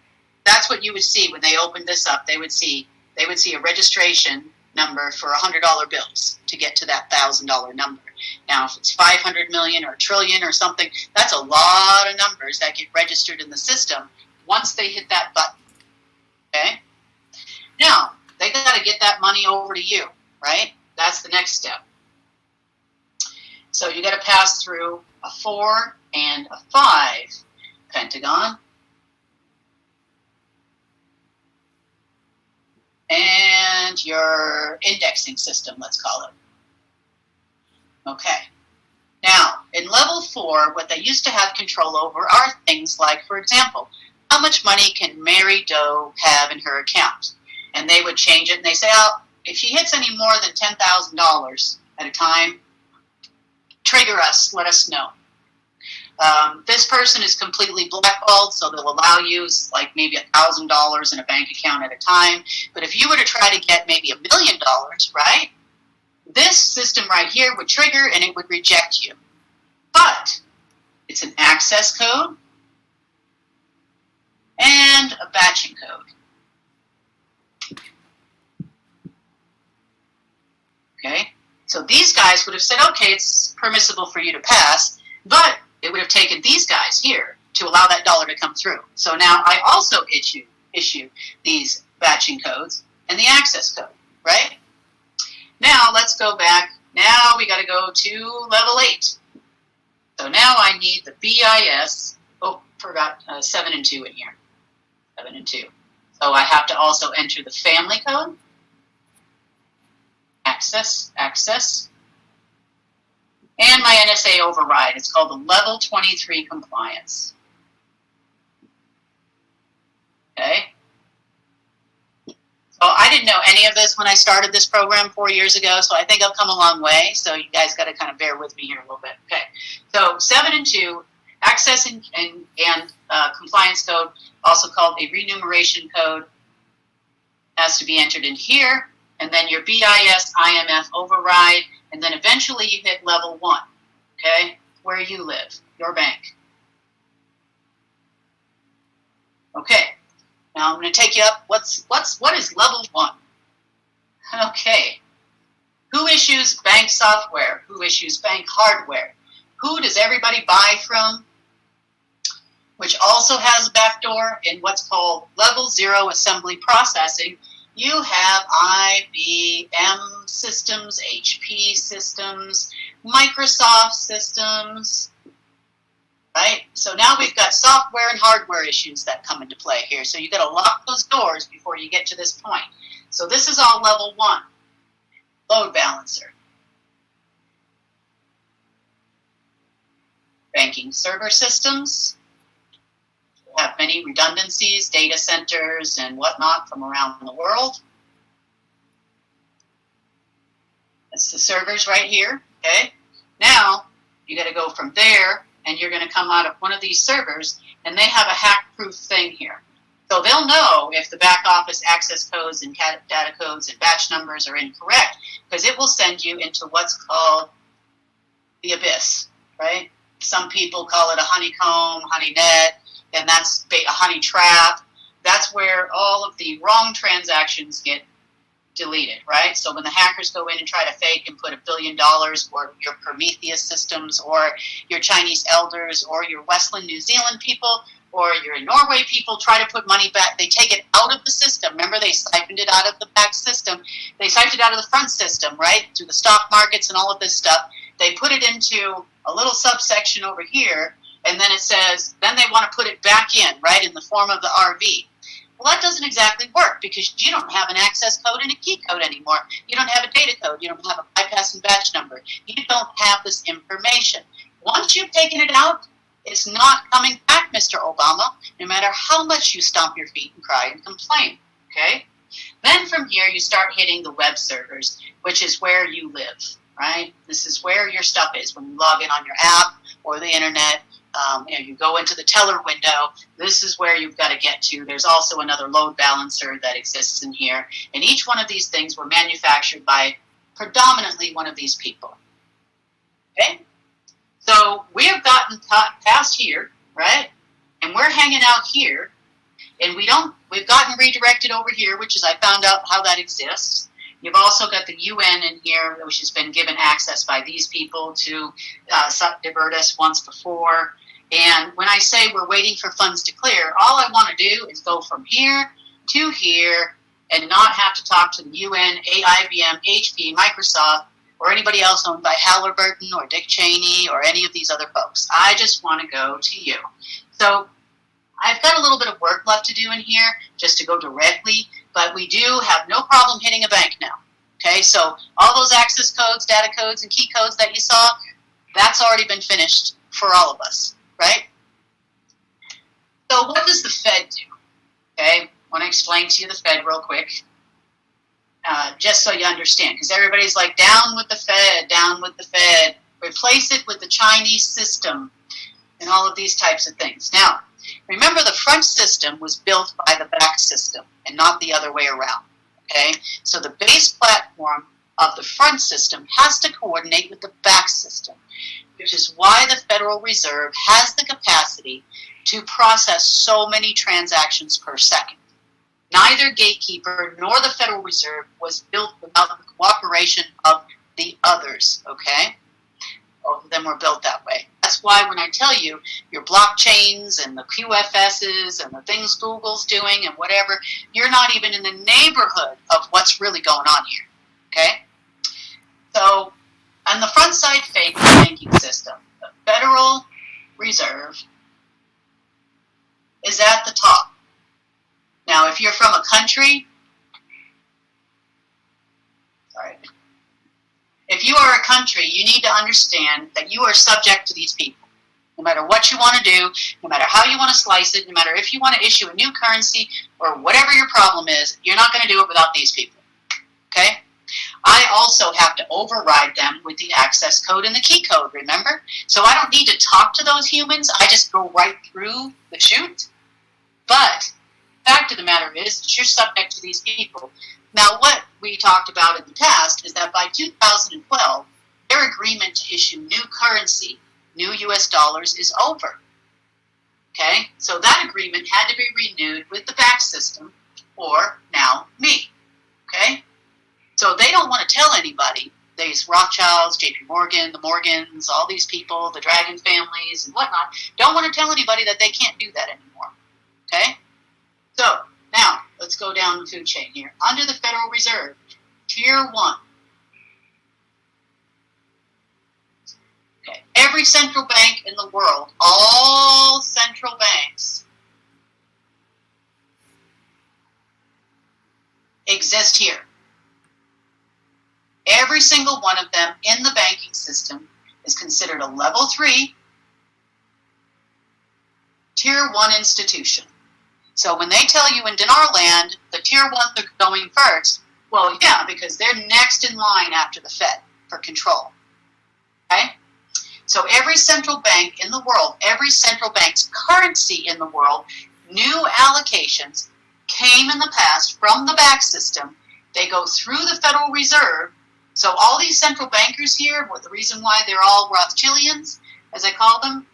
that's what you would see when they opened this up. They would see a registration number for $100 bills to get to that $1,000 number. Now, if it's 500 million or a trillion or something, that's a lot of numbers that get registered in the system once they hit that button. Okay? Now, they got to get that money over to you, right? That's the next step. So you got to pass through a 4 and a 5 pentagon. And your indexing system, let's call it. Okay. Now, in level 4, what they used to have control over are things like, for example, how much money can Mary Doe have in her account? And they would change it, and they say, oh, if she hits any more than $10,000 at a time, trigger us, let us know. This person is completely blackballed, so they'll allow you like maybe $1,000 in a bank account at a time. But if you were to try to get maybe $1 million, right, this system right here would trigger and it would reject you. But it's an access code and a batching code. Okay, so these guys would have said, okay, it's permissible for you to pass, but it would have taken these guys here to allow that dollar to come through. So now I also issue these batching codes and the access code, right? Now let's go back. Now we got to go to level 8. So now I need the BIS. Oh, forgot 7 and 2 in here. 7 and 2. So I have to also enter the family code. Access. And my NSA override. It's called the Level 23 Compliance. Okay. So I didn't know any of this when I started this program 4 years ago, so I think I've come a long way. So you guys got to kind of bear with me here a little bit. Okay. So 7 and 2, access and compliance code, also called a remuneration code, has to be entered in here. And then your BIS IMF override. And then eventually you hit level 1, okay, where you live, your bank. Okay, now I'm going to take you up. What is level 1? Okay, who issues bank software? Who issues bank hardware? Who does everybody buy from? Which also has a backdoor in what's called level 0 assembly processing. You have IBM systems, HP systems, Microsoft systems, right? So now we've got software and hardware issues that come into play here. So you've got to lock those doors before you get to this point. So this is all level 1. Load balancer. Banking server systems. Have many redundancies, data centers, and whatnot from around the world. That's the servers right here, okay? Now, you got to go from there, and you're going to come out of one of these servers, and they have a hack-proof thing here. So they'll know if the back office access codes and data codes and batch numbers are incorrect, because it will send you into what's called the abyss, right? Some people call it a honeycomb, honeynet, and that's a honey trap. That's where all of the wrong transactions get deleted, right? So when the hackers go in and try to fake and put $1 billion, or your Prometheus systems, or your Chinese elders, or your Westland New Zealand people, or your Norway people try to put money back, they take it out of the system. Remember, they siphoned it out of the back system. They siphoned it out of the front system, right? Through the stock markets and all of this stuff. They put it into a little subsection over here, and then it says, then they want to put it back in, right, in the form of the RV. Well, that doesn't exactly work because you don't have an access code and a key code anymore. You don't have a data code. You don't have a bypass and batch number. You don't have this information. Once you've taken it out, it's not coming back, Mr. Obama, no matter how much you stomp your feet and cry and complain, okay? Then from here, you start hitting the web servers, which is where you live, right? This is where your stuff is. When you log in on your app or the internet, you go into the teller window, this is where you've got to get to. There's also another load balancer that exists in here. And each one of these things were manufactured by predominantly one of these people. Okay? So we have gotten past here, right? And we're hanging out here. And we've gotten redirected over here, which is I found out how that exists. You've also got the UN in here, which has been given access by these people to divert us once before. And when I say we're waiting for funds to clear, all I want to do is go from here to here and not have to talk to the UN, IBM, HP, Microsoft, or anybody else owned by Halliburton or Dick Cheney or any of these other folks. I just want to go to you. So I've got a little bit of work left to do in here just to go directly, but we do have no problem hitting a bank now. Okay, so all those access codes, data codes, and key codes that you saw, that's already been finished for all of us, right? So what does the Fed do? Okay, I want to explain to you the Fed real quick, just so you understand, because everybody's like, down with the Fed, replace it with the Chinese system, and all of these types of things. Now, remember the front system was built by the back system and not the other way around, okay? So the base platform of the front system has to coordinate with the back system, which is why the Federal Reserve has the capacity to process so many transactions per second. Neither gatekeeper nor the Federal Reserve was built without the cooperation of the others, okay? Both of them were built that way. That's why when I tell you your blockchains and the QFSs and the things Google's doing and whatever, you're not even in the neighborhood of what's really going on here, okay? So, on the front side fake banking system, the Federal Reserve is at the top. Now, if you're from a country, if you are a country, you need to understand that you are subject to these people. No matter what you want to do, no matter how you want to slice it, no matter if you want to issue a new currency or whatever your problem is, you're not going to do it without these people. Okay? I also have to override them with the access code and the key code, remember? So I don't need to talk to those humans. I just go right through the chute. But the fact of the matter is, you're subject to these people. Now, what we talked about in the past is that by 2012, their agreement to issue new currency, new US dollars, is over. Okay? So that agreement had to be renewed with the back system, or now me. Okay? So they don't want to tell anybody, these Rothschilds, JP Morgan, the Morgans, all these people, the Dragon families and whatnot, don't want to tell anybody that they can't do that anymore. Okay? So, now, let's go down the food chain here. Under the Federal Reserve, Tier 1. Okay. Every central bank in the world, all central banks, exist here. Every single one of them in the banking system is considered a level 3, Tier 1 institution. So when they tell you in dinar land, the Tier 1s are going first, well, yeah, because they're next in line after the Fed for control. Okay? So every central bank in the world, every central bank's currency in the world, new allocations came in the past from the back system. They go through the Federal Reserve. So all these central bankers here, the reason why they're all Rothschildians, as I call them,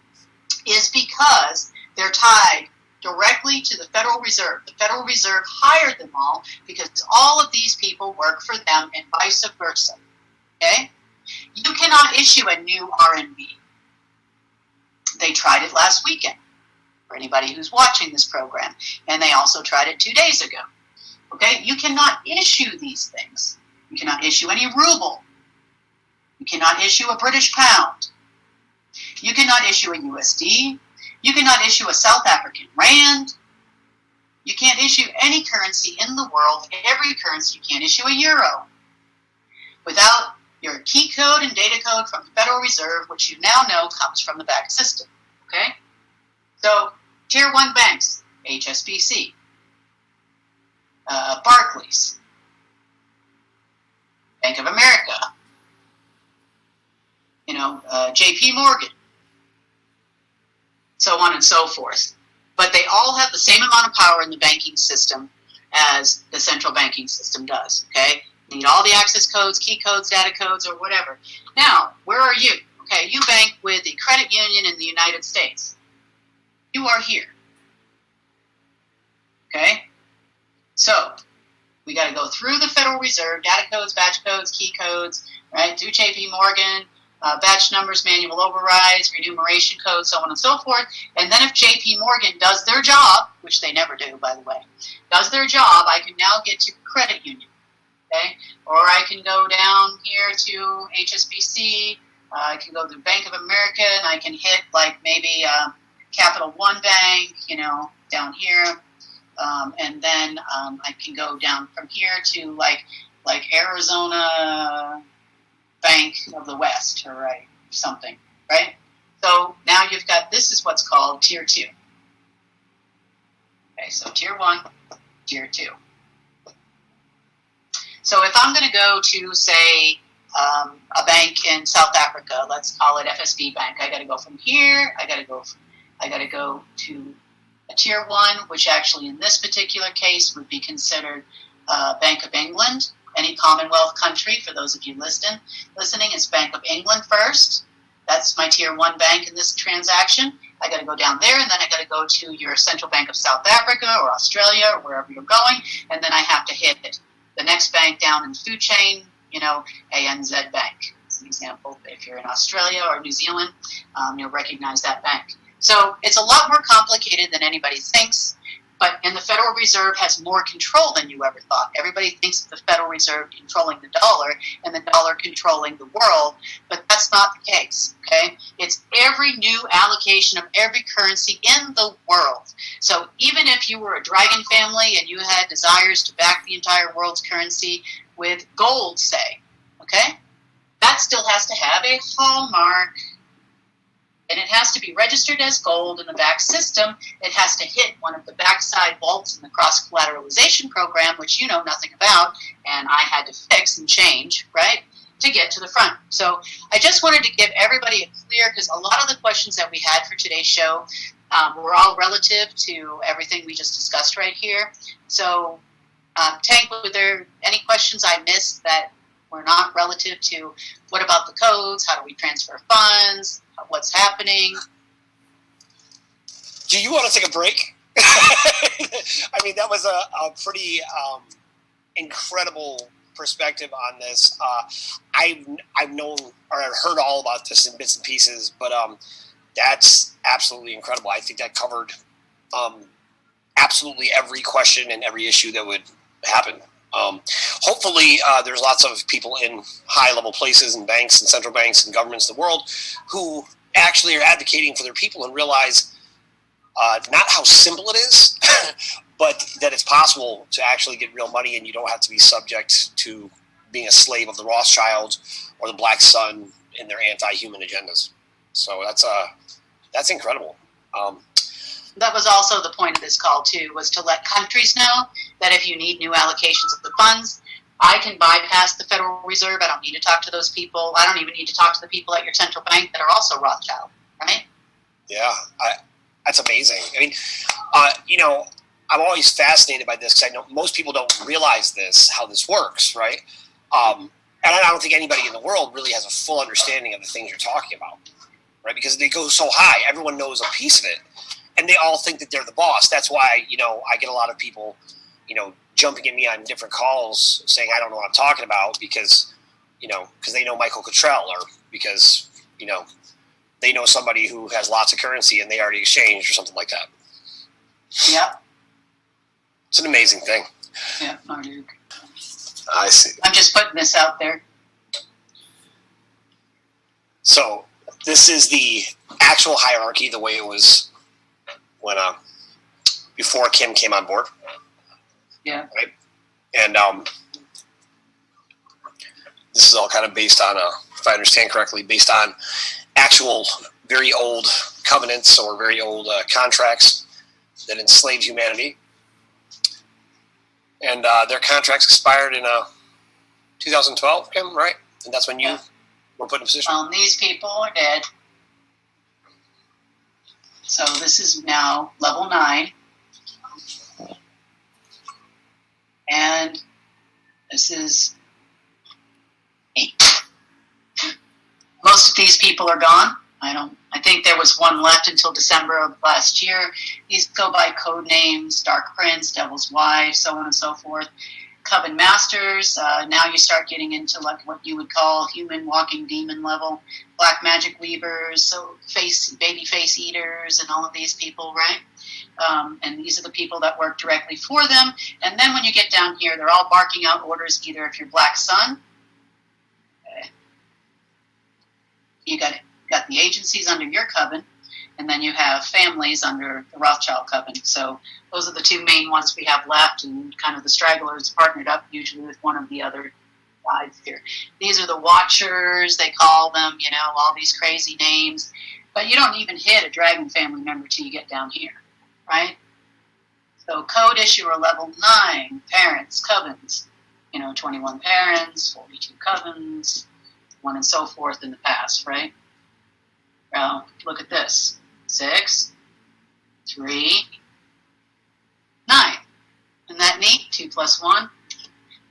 is because they're tied directly to the Federal Reserve. The Federal Reserve hired them all because all of these people work for them and vice versa. Okay? You cannot issue a new RMB. They tried it last weekend, for anybody who's watching this program, and they also tried it 2 days ago. Okay? You cannot issue these things. You cannot issue any ruble. You cannot issue a British pound. You cannot issue a USD. You cannot issue a South African rand. You can't issue any currency in the world, every currency. You can't issue a euro without your key code and data code from the Federal Reserve, which you now know comes from the back system. Okay? So, Tier 1 banks, HSBC, Barclays, Bank of America, JP Morgan, so on and so forth. But they all have the same amount of power in the banking system as the central banking system does, okay? You need all the access codes, key codes, data codes, or whatever. Now, where are you? Okay, you bank with the credit union in the United States. You are here. Okay? So, we got to go through the Federal Reserve, data codes, batch codes, key codes, right? Do JP Morgan, batch numbers, manual overrides, remuneration codes, so on and so forth. And then if JP Morgan does their job, which they never do, by the way, does their job, I can now get to credit union. Okay? Or I can go down here to HSBC, I can go to Bank of America, and I can hit like maybe Capital One Bank, down here. And then I can go down from here to like Arizona Bank of the West, or something, right? So now you've got, this is what's called Tier 2. Okay, so Tier 1, Tier 2. So if I'm going to go to, say, a bank in South Africa, let's call it FSB Bank, I got to go from here, I got to go to a Tier 1, which actually in this particular case would be considered Bank of England. Any Commonwealth country, for those of you listening, it's Bank of England first. That's my Tier 1 bank in this transaction. I got to go down there, and then I got to go to your Central Bank of South Africa or Australia or wherever you're going, and then I have to hit the next bank down in the food chain, ANZ Bank. As an example, if you're in Australia or New Zealand, you'll recognize that bank. So it's a lot more complicated than anybody thinks. But the Federal Reserve has more control than you ever thought. Everybody thinks of the Federal Reserve controlling the dollar and the dollar controlling the world, but that's not the case, okay? It's every new allocation of every currency in the world. So even if you were a dragon family and you had desires to back the entire world's currency with gold, say, okay? That still has to have a hallmark. And it has to be registered as gold in the back system. It has to hit one of the backside vaults in the cross-collateralization program, which you know nothing about, and I had to fix and change, right, to get to the front. So I just wanted to give everybody a clear, because a lot of the questions that we had for today's show were all relative to everything we just discussed right here. So, Tank, were there any questions I missed that were not relative to what about the codes? How do we transfer funds? What's happening? Do you want to take a break? I mean, that was a pretty incredible perspective on this. I've known or I've heard all about this in bits and pieces, but that's absolutely incredible. I think that covered absolutely every question and every issue that would happen. Hopefully, there's lots of people in high-level places and banks and central banks and governments in the world who actually are advocating for their people and realize not how simple it is, but that it's possible to actually get real money and you don't have to be subject to being a slave of the Rothschilds or the Black Sun and their anti-human agendas. So that's incredible. That was also the point of this call, too, was to let countries know that if you need new allocations of the funds, I can bypass the Federal Reserve. I don't need to talk to those people. I don't even need to talk to the people at your central bank that are also Rothschild, right? Yeah, that's amazing. I mean, I'm always fascinated by this because I know most people don't realize this, how this works, right? And I don't think anybody in the world really has a full understanding of the things you're talking about, right? Because they go so high. Everyone knows a piece of it. and they all think that they're the boss. That's why, I get a lot of people, jumping at me on different calls saying I don't know what I'm talking about because they know Michael Cottrell, or because, they know somebody who has lots of currency and they already exchanged or something like that. Yeah. It's an amazing thing. Yeah, Marduk. I see. I'm just putting this out there. So this is the actual hierarchy, the way it was when before Kim came on board. Yeah. Right. And this is all kind of based on, if I understand correctly, based on actual very old covenants or very old contracts that enslaved humanity. And their contracts expired in 2012, Kim, right? And that's when you were put in a position. These people are dead. So this is now level 9. And this is 8. Most of these people are gone. I think there was one left until December of last year. These go by code names: Dark Prince, Devil's Wife, so on and so forth. Coven Masters. Now you start getting into like what you would call human walking demon level. Black Magic Weavers, so baby face eaters, and all of these people, right? And these are the people that work directly for them. And then when you get down here, they're all barking out orders. Either if you're Black Sun, you got the agencies under your coven, and then you have families under the Rothschild coven. So those are the two main ones we have left, and kind of the stragglers partnered up usually with one of the other sides here. These are the Watchers, they call them, all these crazy names. But you don't even hit a Dragon family member till you get down here, right? So code issuer level 9, parents, covens, 21 parents, 42 covens, one and so forth in the past, right? Well, look at this. 6, 3, 9. Isn't that neat? 2 plus 1,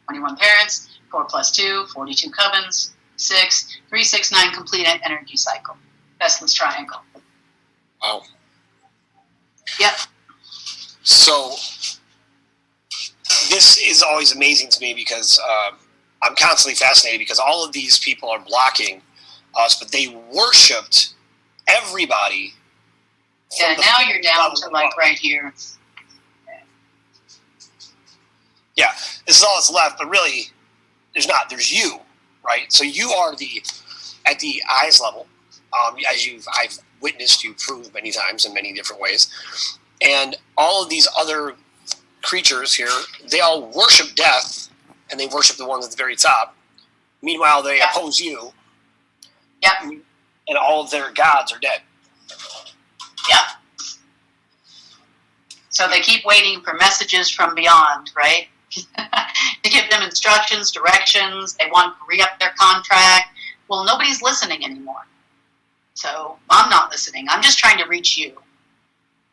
21 parents, 4 plus 2, 42 covens, 6, 3, 6, 9, complete energy cycle. Vessel's triangle. Wow. Yep. So this is always amazing to me because I'm constantly fascinated because all of these people are blocking us, but they worshipped everybody. Yeah, now you're down to like right here. Yeah, this is all that's left, but really, there's not. There's you, right? So you are at the eyes level, as I've witnessed you prove many times in many different ways, and all of these other creatures here, they all worship death, and they worship the ones at the very top. Meanwhile, they oppose you. Yeah. And all of their gods are dead. Yeah. So they keep waiting for messages from beyond, right? To give them instructions, directions. They want to re-up their contract. Well, nobody's listening anymore. So I'm not listening. I'm just trying to reach you.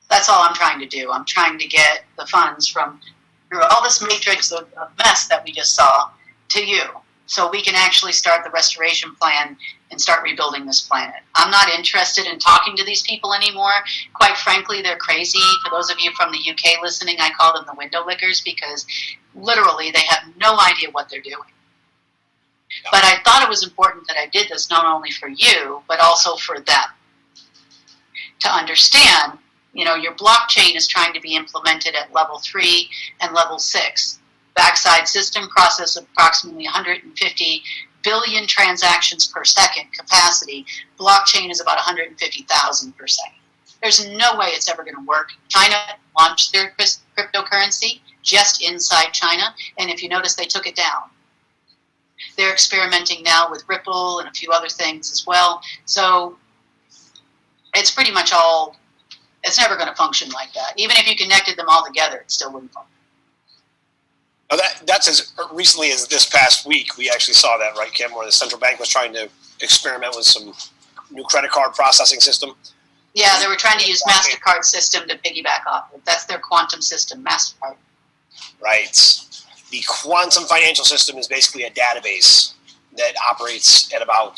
That's all I'm trying to do. I'm trying to get the funds from through all this matrix of mess that we just saw to you, so we can actually start the restoration plan and start rebuilding this planet. I'm not interested in talking to these people anymore. Quite frankly, they're crazy. For those of you from the UK listening, I call them the window lickers because literally they have no idea what they're doing. But I thought it was important that I did this not only for you, but also for them. To understand, your blockchain is trying to be implemented at level 3 and level 6. Backside system process approximately 150 billion transactions per second capacity. Blockchain is about 150,000 per second. There's no way it's ever going to work. China launched their cryptocurrency just inside China, and if you notice, they took it down. They're experimenting now with Ripple and a few other things as well. So it's pretty much all, it's never going to function like that. Even if you connected them all together, it still wouldn't function. Now that's as recently as this past week, we actually saw that, right, Kim, where the central bank was trying to experiment with some new credit card processing system. Yeah, they were trying to use MasterCard system to piggyback off of. That's their quantum system, MasterCard. Right. The quantum financial system is basically a database that operates at about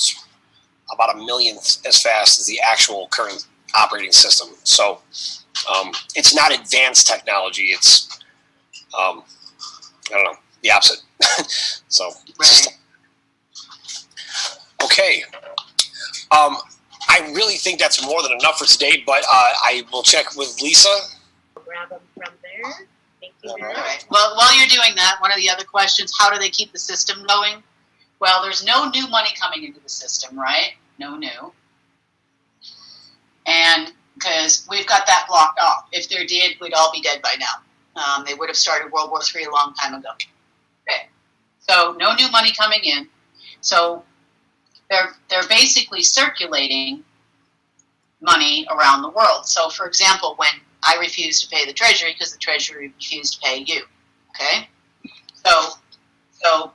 a millionth as fast as the actual current operating system. So it's not advanced technology. It's, I don't know, the opposite. So, Right. Okay. I really think that's more than enough for today, but I will check with Lisa. Grab them from there. Thank you. All All right. Well, while you're doing that, one of the other questions, how do they keep the system going? Well, there's no new money coming into the system, right? No new. And because we've got that blocked off. If there did, we'd all be dead by now. They would have started World War III a long time ago. Okay. So no new money coming in. So they're basically circulating money around the world. So, for example, when I refused to pay the Treasury because the Treasury refused to pay you, okay? So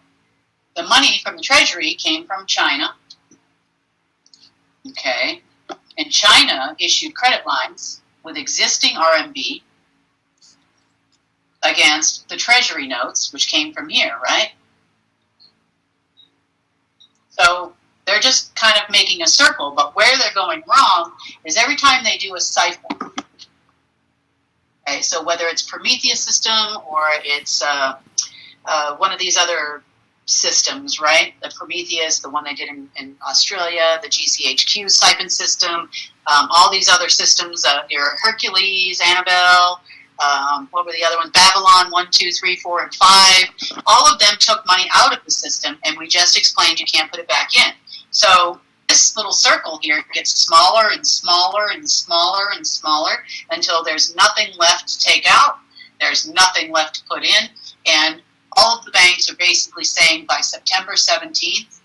the money from the Treasury came from China, okay? And China issued credit lines with existing RMB against the Treasury notes, which came from here, right? So they're just kind of making a circle, but where they're going wrong is every time they do a siphon. Okay, so whether it's Prometheus system or it's one of these other systems, right? The Prometheus, the one they did in Australia, the GCHQ siphon system, all these other systems, your Hercules, Annabelle, what were the other ones? Babylon 1, 2, 3, 4, and 5. All of them took money out of the system, and we just explained you can't put it back in. So this little circle here gets smaller and smaller and smaller and smaller until there's nothing left to take out, there's nothing left to put in, and all of the banks are basically saying by September 17th,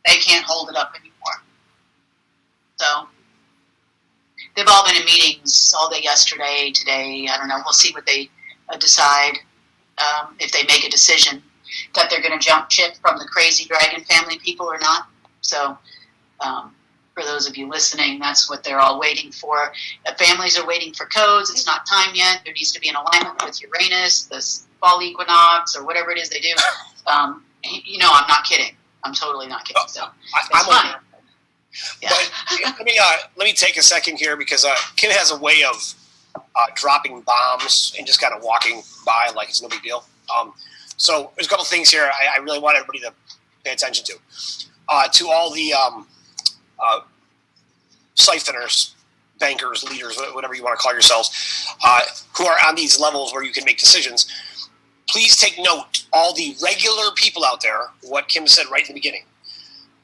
they can't hold it up anymore. So they've all been in meetings all day yesterday, today, I don't know, we'll see what they decide, if they make a decision that they're going to jump ship from the crazy dragon family people or not. So for those of you listening, that's what they're all waiting for. Families are waiting for codes. It's not time yet. There needs to be an alignment with Uranus, this fall equinox, or whatever it is they do. I'm not kidding. I'm totally not kidding. So it's funny. Yeah. But let me take a second here because Kim has a way of dropping bombs and just kind of walking by like it's no big deal. So there's a couple things here I really want everybody to pay attention to. To all the siphoners, bankers, leaders, whatever you want to call yourselves, who are on these levels where you can make decisions, please take note, all the regular people out there, what Kim said right in the beginning,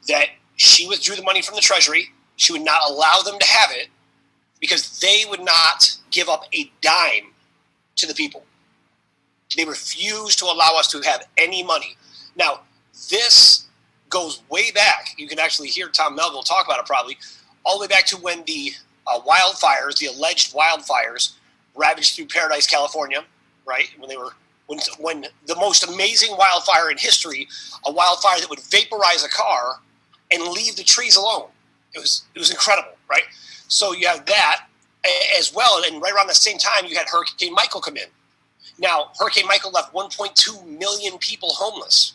that she withdrew the money from the Treasury. She would not allow them to have it because they would not give up a dime to the people. They refused to allow us to have any money. Now, this goes way back. You can actually hear Tom Melville talk about it probably, all the way back to when the wildfires, the alleged wildfires, ravaged through Paradise, California, right? When the most amazing wildfire in history, a wildfire that would vaporize a car and leave the trees alone. It was incredible, right? So you have that as well, and right around the same time, you had Hurricane Michael come in. Now, Hurricane Michael left 1.2 million people homeless,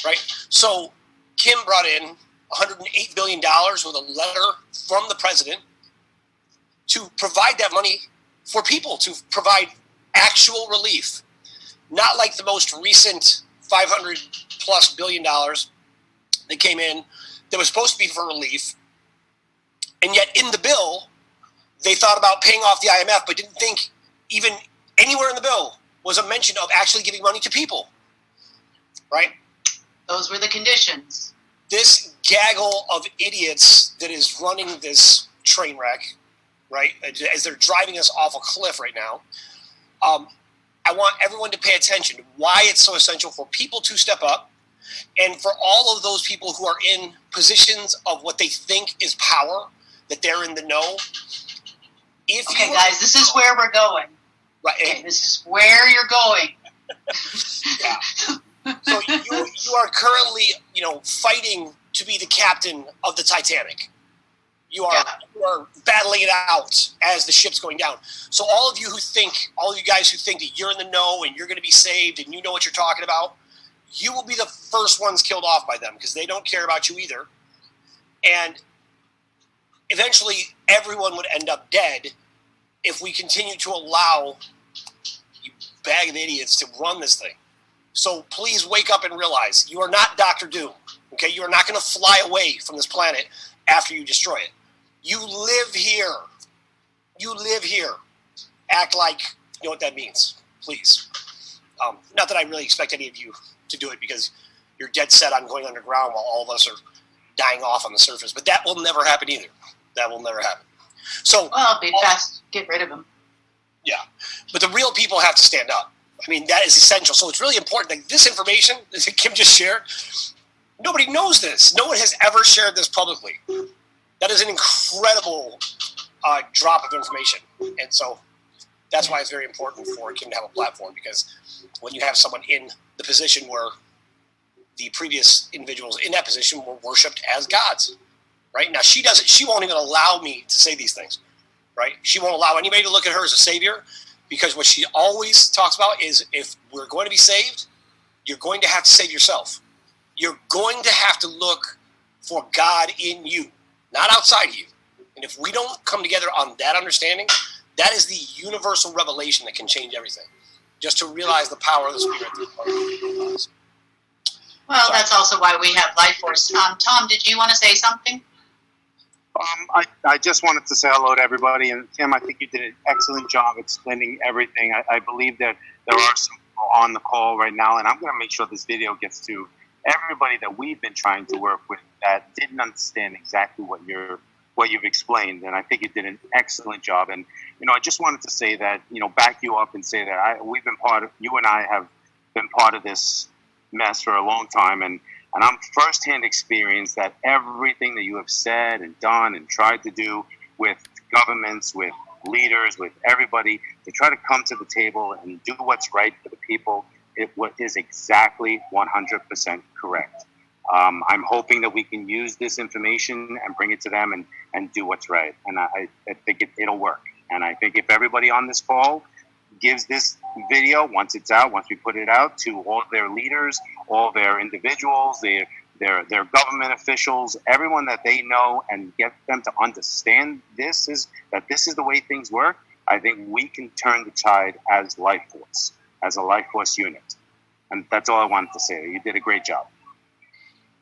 right? So Kim brought in $108 billion with a letter from the president to provide that money for people, to provide actual relief. Not like the most recent $500+ billion that came in that was supposed to be for relief. And yet in the bill, they thought about paying off the IMF, but didn't think even anywhere in the bill was a mention of actually giving money to people, right? Those were the conditions. This gaggle of idiots that is running this train wreck, right, as they're driving us off a cliff right now, I want everyone to pay attention to why it's so essential for people to step up and for all of those people who are in positions of what they think is power, that they're in the know. Okay, guys, this is where we're going. Right. Okay, this is where you're going. Yeah. So you are currently, fighting to be the captain of the Titanic. You are battling it out as the ship's going down. So all of you guys who think that you're in the know and you're going to be saved and you know what you're talking about, you will be the first ones killed off by them because they don't care about you either. And eventually everyone would end up dead if we continue to allow you bag of idiots to run this thing. So please wake up and realize you are not Dr. Doom. Okay, you are not going to fly away from this planet after you destroy it. You live here. You live here. Act like you know what that means, please. Not that I really expect any of you to do it because you're dead set on going underground while all of us are dying off on the surface. But that will never happen either. That will never happen. So, well, be fast. Get rid of them. Yeah, but the real people have to stand up. I mean, that is essential. So it's really important that this information that Kim just shared, nobody knows this. No one has ever shared this publicly. That is an incredible drop of information. And so that's why it's very important for Kim to have a platform, because when you have someone in the position where the previous individuals in that position were worshipped as gods, right? Now, she won't even allow me to say these things, right? She won't allow anybody to look at her as a savior, because what she always talks about is if we're going to be saved, you're going to have to save yourself. You're going to have to look for God in you, not outside of you. And if we don't come together on that understanding, that is the universal revelation that can change everything. Just to realize the power of the Spirit. Well, that's also why we have Life Force. Tom, did you want to say something? I just wanted to say hello to everybody, and Tim, I think you did an excellent job explaining everything. I believe that there are some people on the call right now, and I'm going to make sure this video gets to everybody that we've been trying to work with that didn't understand exactly what you've explained, and I think you did an excellent job. And I just wanted to say that, back you up and say that you and I have been part of this mess for a long time, and I'm firsthand experience that everything that you have said and done and tried to do with governments, with leaders, with everybody to try to come to the table and do what's right for the people, what is exactly 100% correct. I'm hoping that we can use this information and bring it to them and do what's right. And I think it'll work. And I think if everybody on this call gives this video, once we put it out to all their leaders, all their individuals, their government officials, everyone that they know, and get them to understand this is the way things work, I think we can turn the tide as Life Force, as a Life Force unit. And that's all I wanted to say. You did a great job.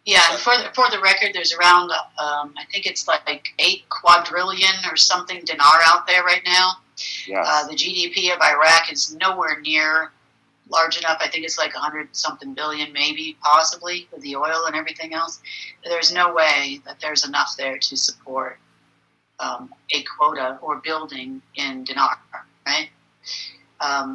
Yeah, and for the record, there's around, I think it's like 8 quadrillion or something dinar out there right now. Yes. The GDP of Iraq is nowhere near large enough. I think it's like 100-something billion, maybe, possibly, with the oil and everything else. There's no way that there's enough there to support a quota or building in dinar, right?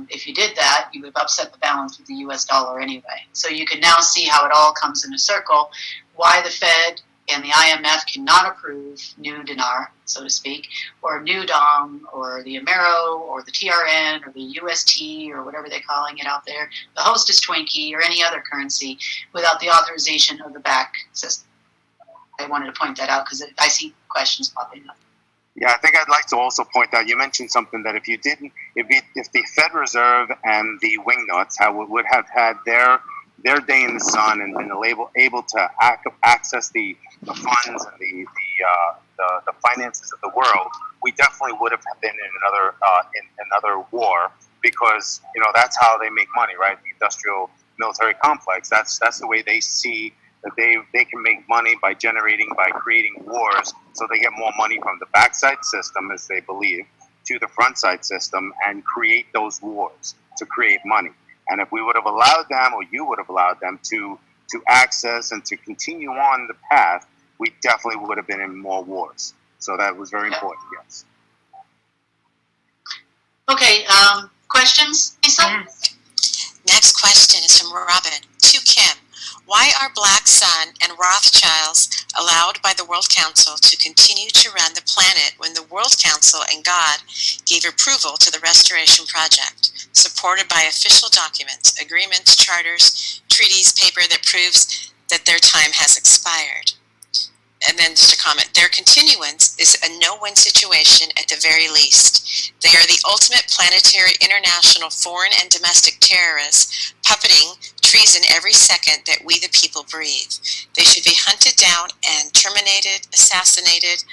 If you did that, you would have upset the balance with the U.S. dollar anyway. So you can now see how it all comes in a circle, why the Fed and the IMF cannot approve new dinar, so to speak, or new dong, or the Amero, or the TRN, or the UST, or whatever they're calling it out there, the Hostess Twinkie, or any other currency, without the authorization of the back system. I wanted to point that out because I see questions popping up. Yeah, I think I'd like to also point out, you mentioned something that if the Fed Reserve and the Wingnuts would have had their day in the sun and been able to access the funds and the finances of the world, we definitely would have been in another war, because that's how they make money, right? The industrial military complex. That's the way they see that they can make money by creating wars, so they get more money from the backside system, as they believe, to the front side system, and create those wars to create money. And if we would have allowed them, or you would have allowed them to access and to continue on the path, we definitely would have been in more wars. So that was very important, yes. Okay, questions, Lisa? Next question is from Robin. To Kim, why are Black Sun and Rothschilds allowed by the World Council to continue to run the planet when the World Council and God gave approval to the Restoration Project, supported by official documents, agreements, charters, treaties, paper that proves that their time has expired? And then just a comment, their continuance is a no-win situation at the very least. They are the ultimate planetary, international, foreign, and domestic terrorists, puppeting treason every second that we the people breathe. They should be hunted down and terminated, assassinated,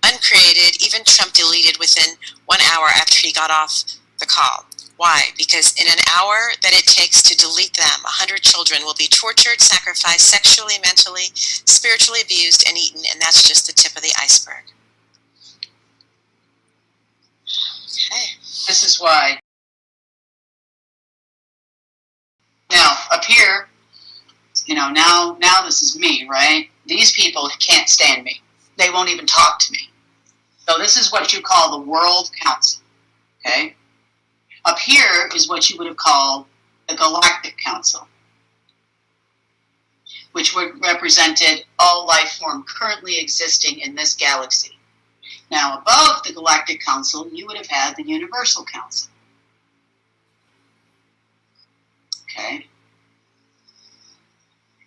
uncreated, even Trump deleted within 1 hour after he got off the call. Why? Because in an hour that it takes to delete them, 100 children will be tortured, sacrificed, sexually, mentally, spiritually abused, and eaten, and that's just the tip of the iceberg. Okay. This is why. Now, up here, now this is me, right? These people can't stand me. They won't even talk to me. So this is what you call the World Council, okay? Up here is what you would have called the Galactic Council, which would represented all life form currently existing in this galaxy. Now, above the Galactic Council, you would have had the Universal Council. Okay?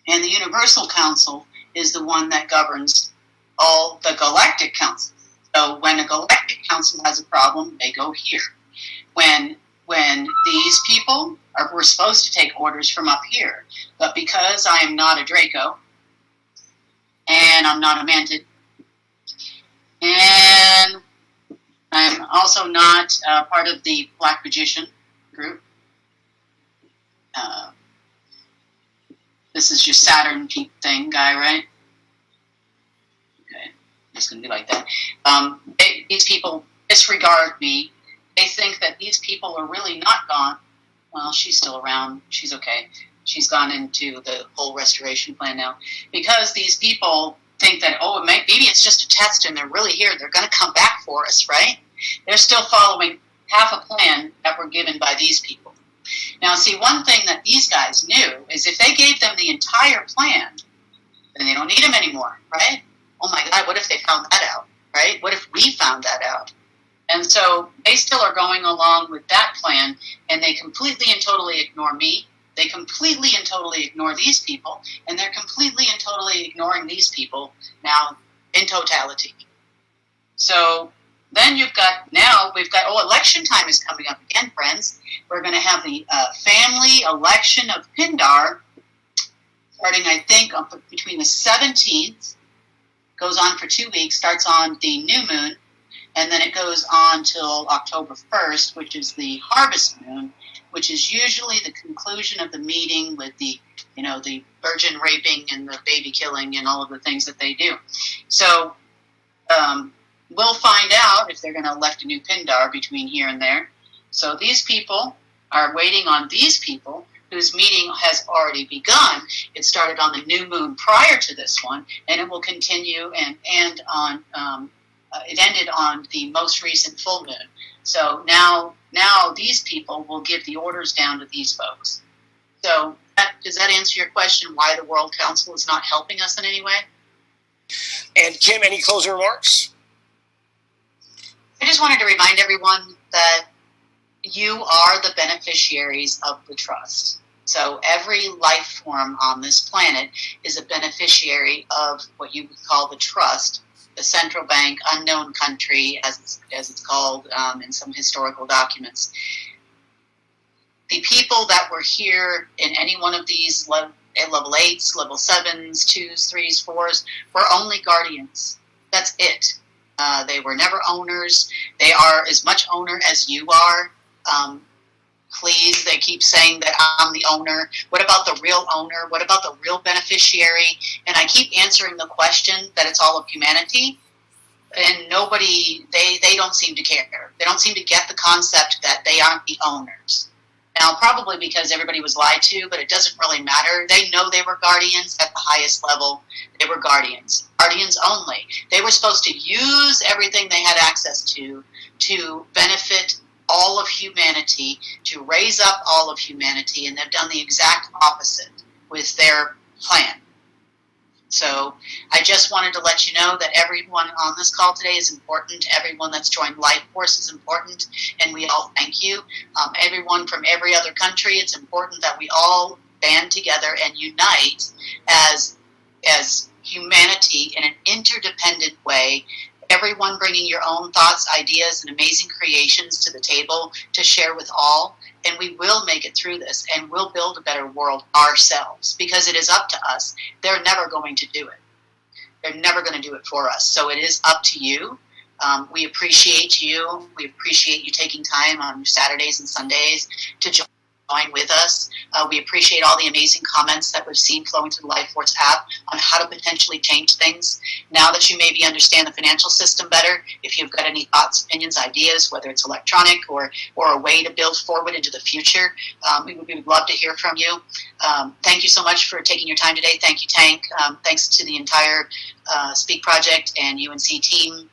And the Universal Council is the one that governs all the Galactic Council. So when a Galactic Council has a problem, they go here. When these people were supposed to take orders from up here, but because I am not a Draco, and I'm not a Mantid, and I'm also not part of the Black Magician group. This is your Saturn thing guy, right? Okay, it's going to be like that. These people disregard me. They think that these people are really not gone. Well, she's still around. She's okay. She's gone into the whole restoration plan now. Because these people think that, maybe it's just a test and they're really here. They're going to come back for us, right? They're still following half a plan that were given by these people. Now, see, one thing that these guys knew is if they gave them the entire plan, then they don't need them anymore, right? Oh my God, what if they found that out, right? What if we found that out? And so they still are going along with that plan, and they completely and totally ignore me. They completely and totally ignore these people, and they're completely and totally ignoring these people now in totality. So then we've got, election time is coming up again, friends. We're going to have the family election of Pindar starting, I think, between the 17th, goes on for 2 weeks, starts on the new moon, and then it goes on till October 1st, which is the harvest moon, which is usually the conclusion of the meeting with the virgin raping and the baby killing and all of the things that they do. So we'll find out if they're going to elect a new Pindar between here and there. So these people are waiting on these people whose meeting has already begun. It started on the new moon prior to this one, and it will continue and on. It ended on the most recent full moon. So now these people will give the orders down to these folks. So does that answer your question why the World Council is not helping us in any way? And Kim, any closing remarks? I just wanted to remind everyone that you are the beneficiaries of the trust. So every life form on this planet is a beneficiary of what you would call the trust, the central bank, unknown country, as it's called in some historical documents. The people that were here in any one of these level 8s, level 7s, 2s, 3s, 4s, were only guardians. That's it. They were never owners. They are as much owner as you are. Please, they keep saying that I'm the owner. What about the real owner? What about the real beneficiary? And I keep answering the question that it's all of humanity. And nobody, they don't seem to care. They don't seem to get the concept that they aren't the owners. Now, probably because everybody was lied to, but it doesn't really matter. They know they were guardians at the highest level. They were guardians. Guardians only. They were supposed to use everything they had access to benefit all of humanity, to raise up all of humanity, and they've done the exact opposite with their plan. So I just wanted to let you know that everyone on this call today is important. Everyone that's joined Life Force is important, and we all thank you. Everyone from every other country, it's important that we all band together and unite as humanity in an interdependent way. Everyone bringing your own thoughts, ideas, and amazing creations to the table to share with all. And we will make it through this, and we'll build a better world ourselves, because it is up to us. They're never going to do it. They're never going to do it for us. So it is up to you. We appreciate you. We appreciate you taking time on Saturdays and Sundays to join with us. We appreciate all the amazing comments that we've seen flowing through the LifeForce app on how to potentially change things. Now that you maybe understand the financial system better, if you've got any thoughts, opinions, ideas, whether it's electronic or a way to build forward into the future, we would love to hear from you. Thank you so much for taking your time today. Thank you, Tank. Thanks to the entire Speak Project and UNC team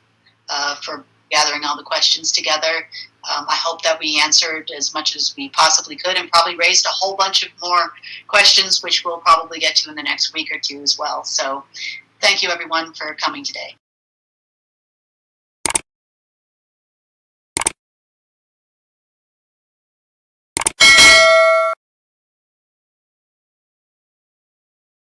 for gathering all the questions together. I hope that we answered as much as we possibly could and probably raised a whole bunch of more questions, which we'll probably get to in the next week or two as well. So thank you, everyone, for coming today.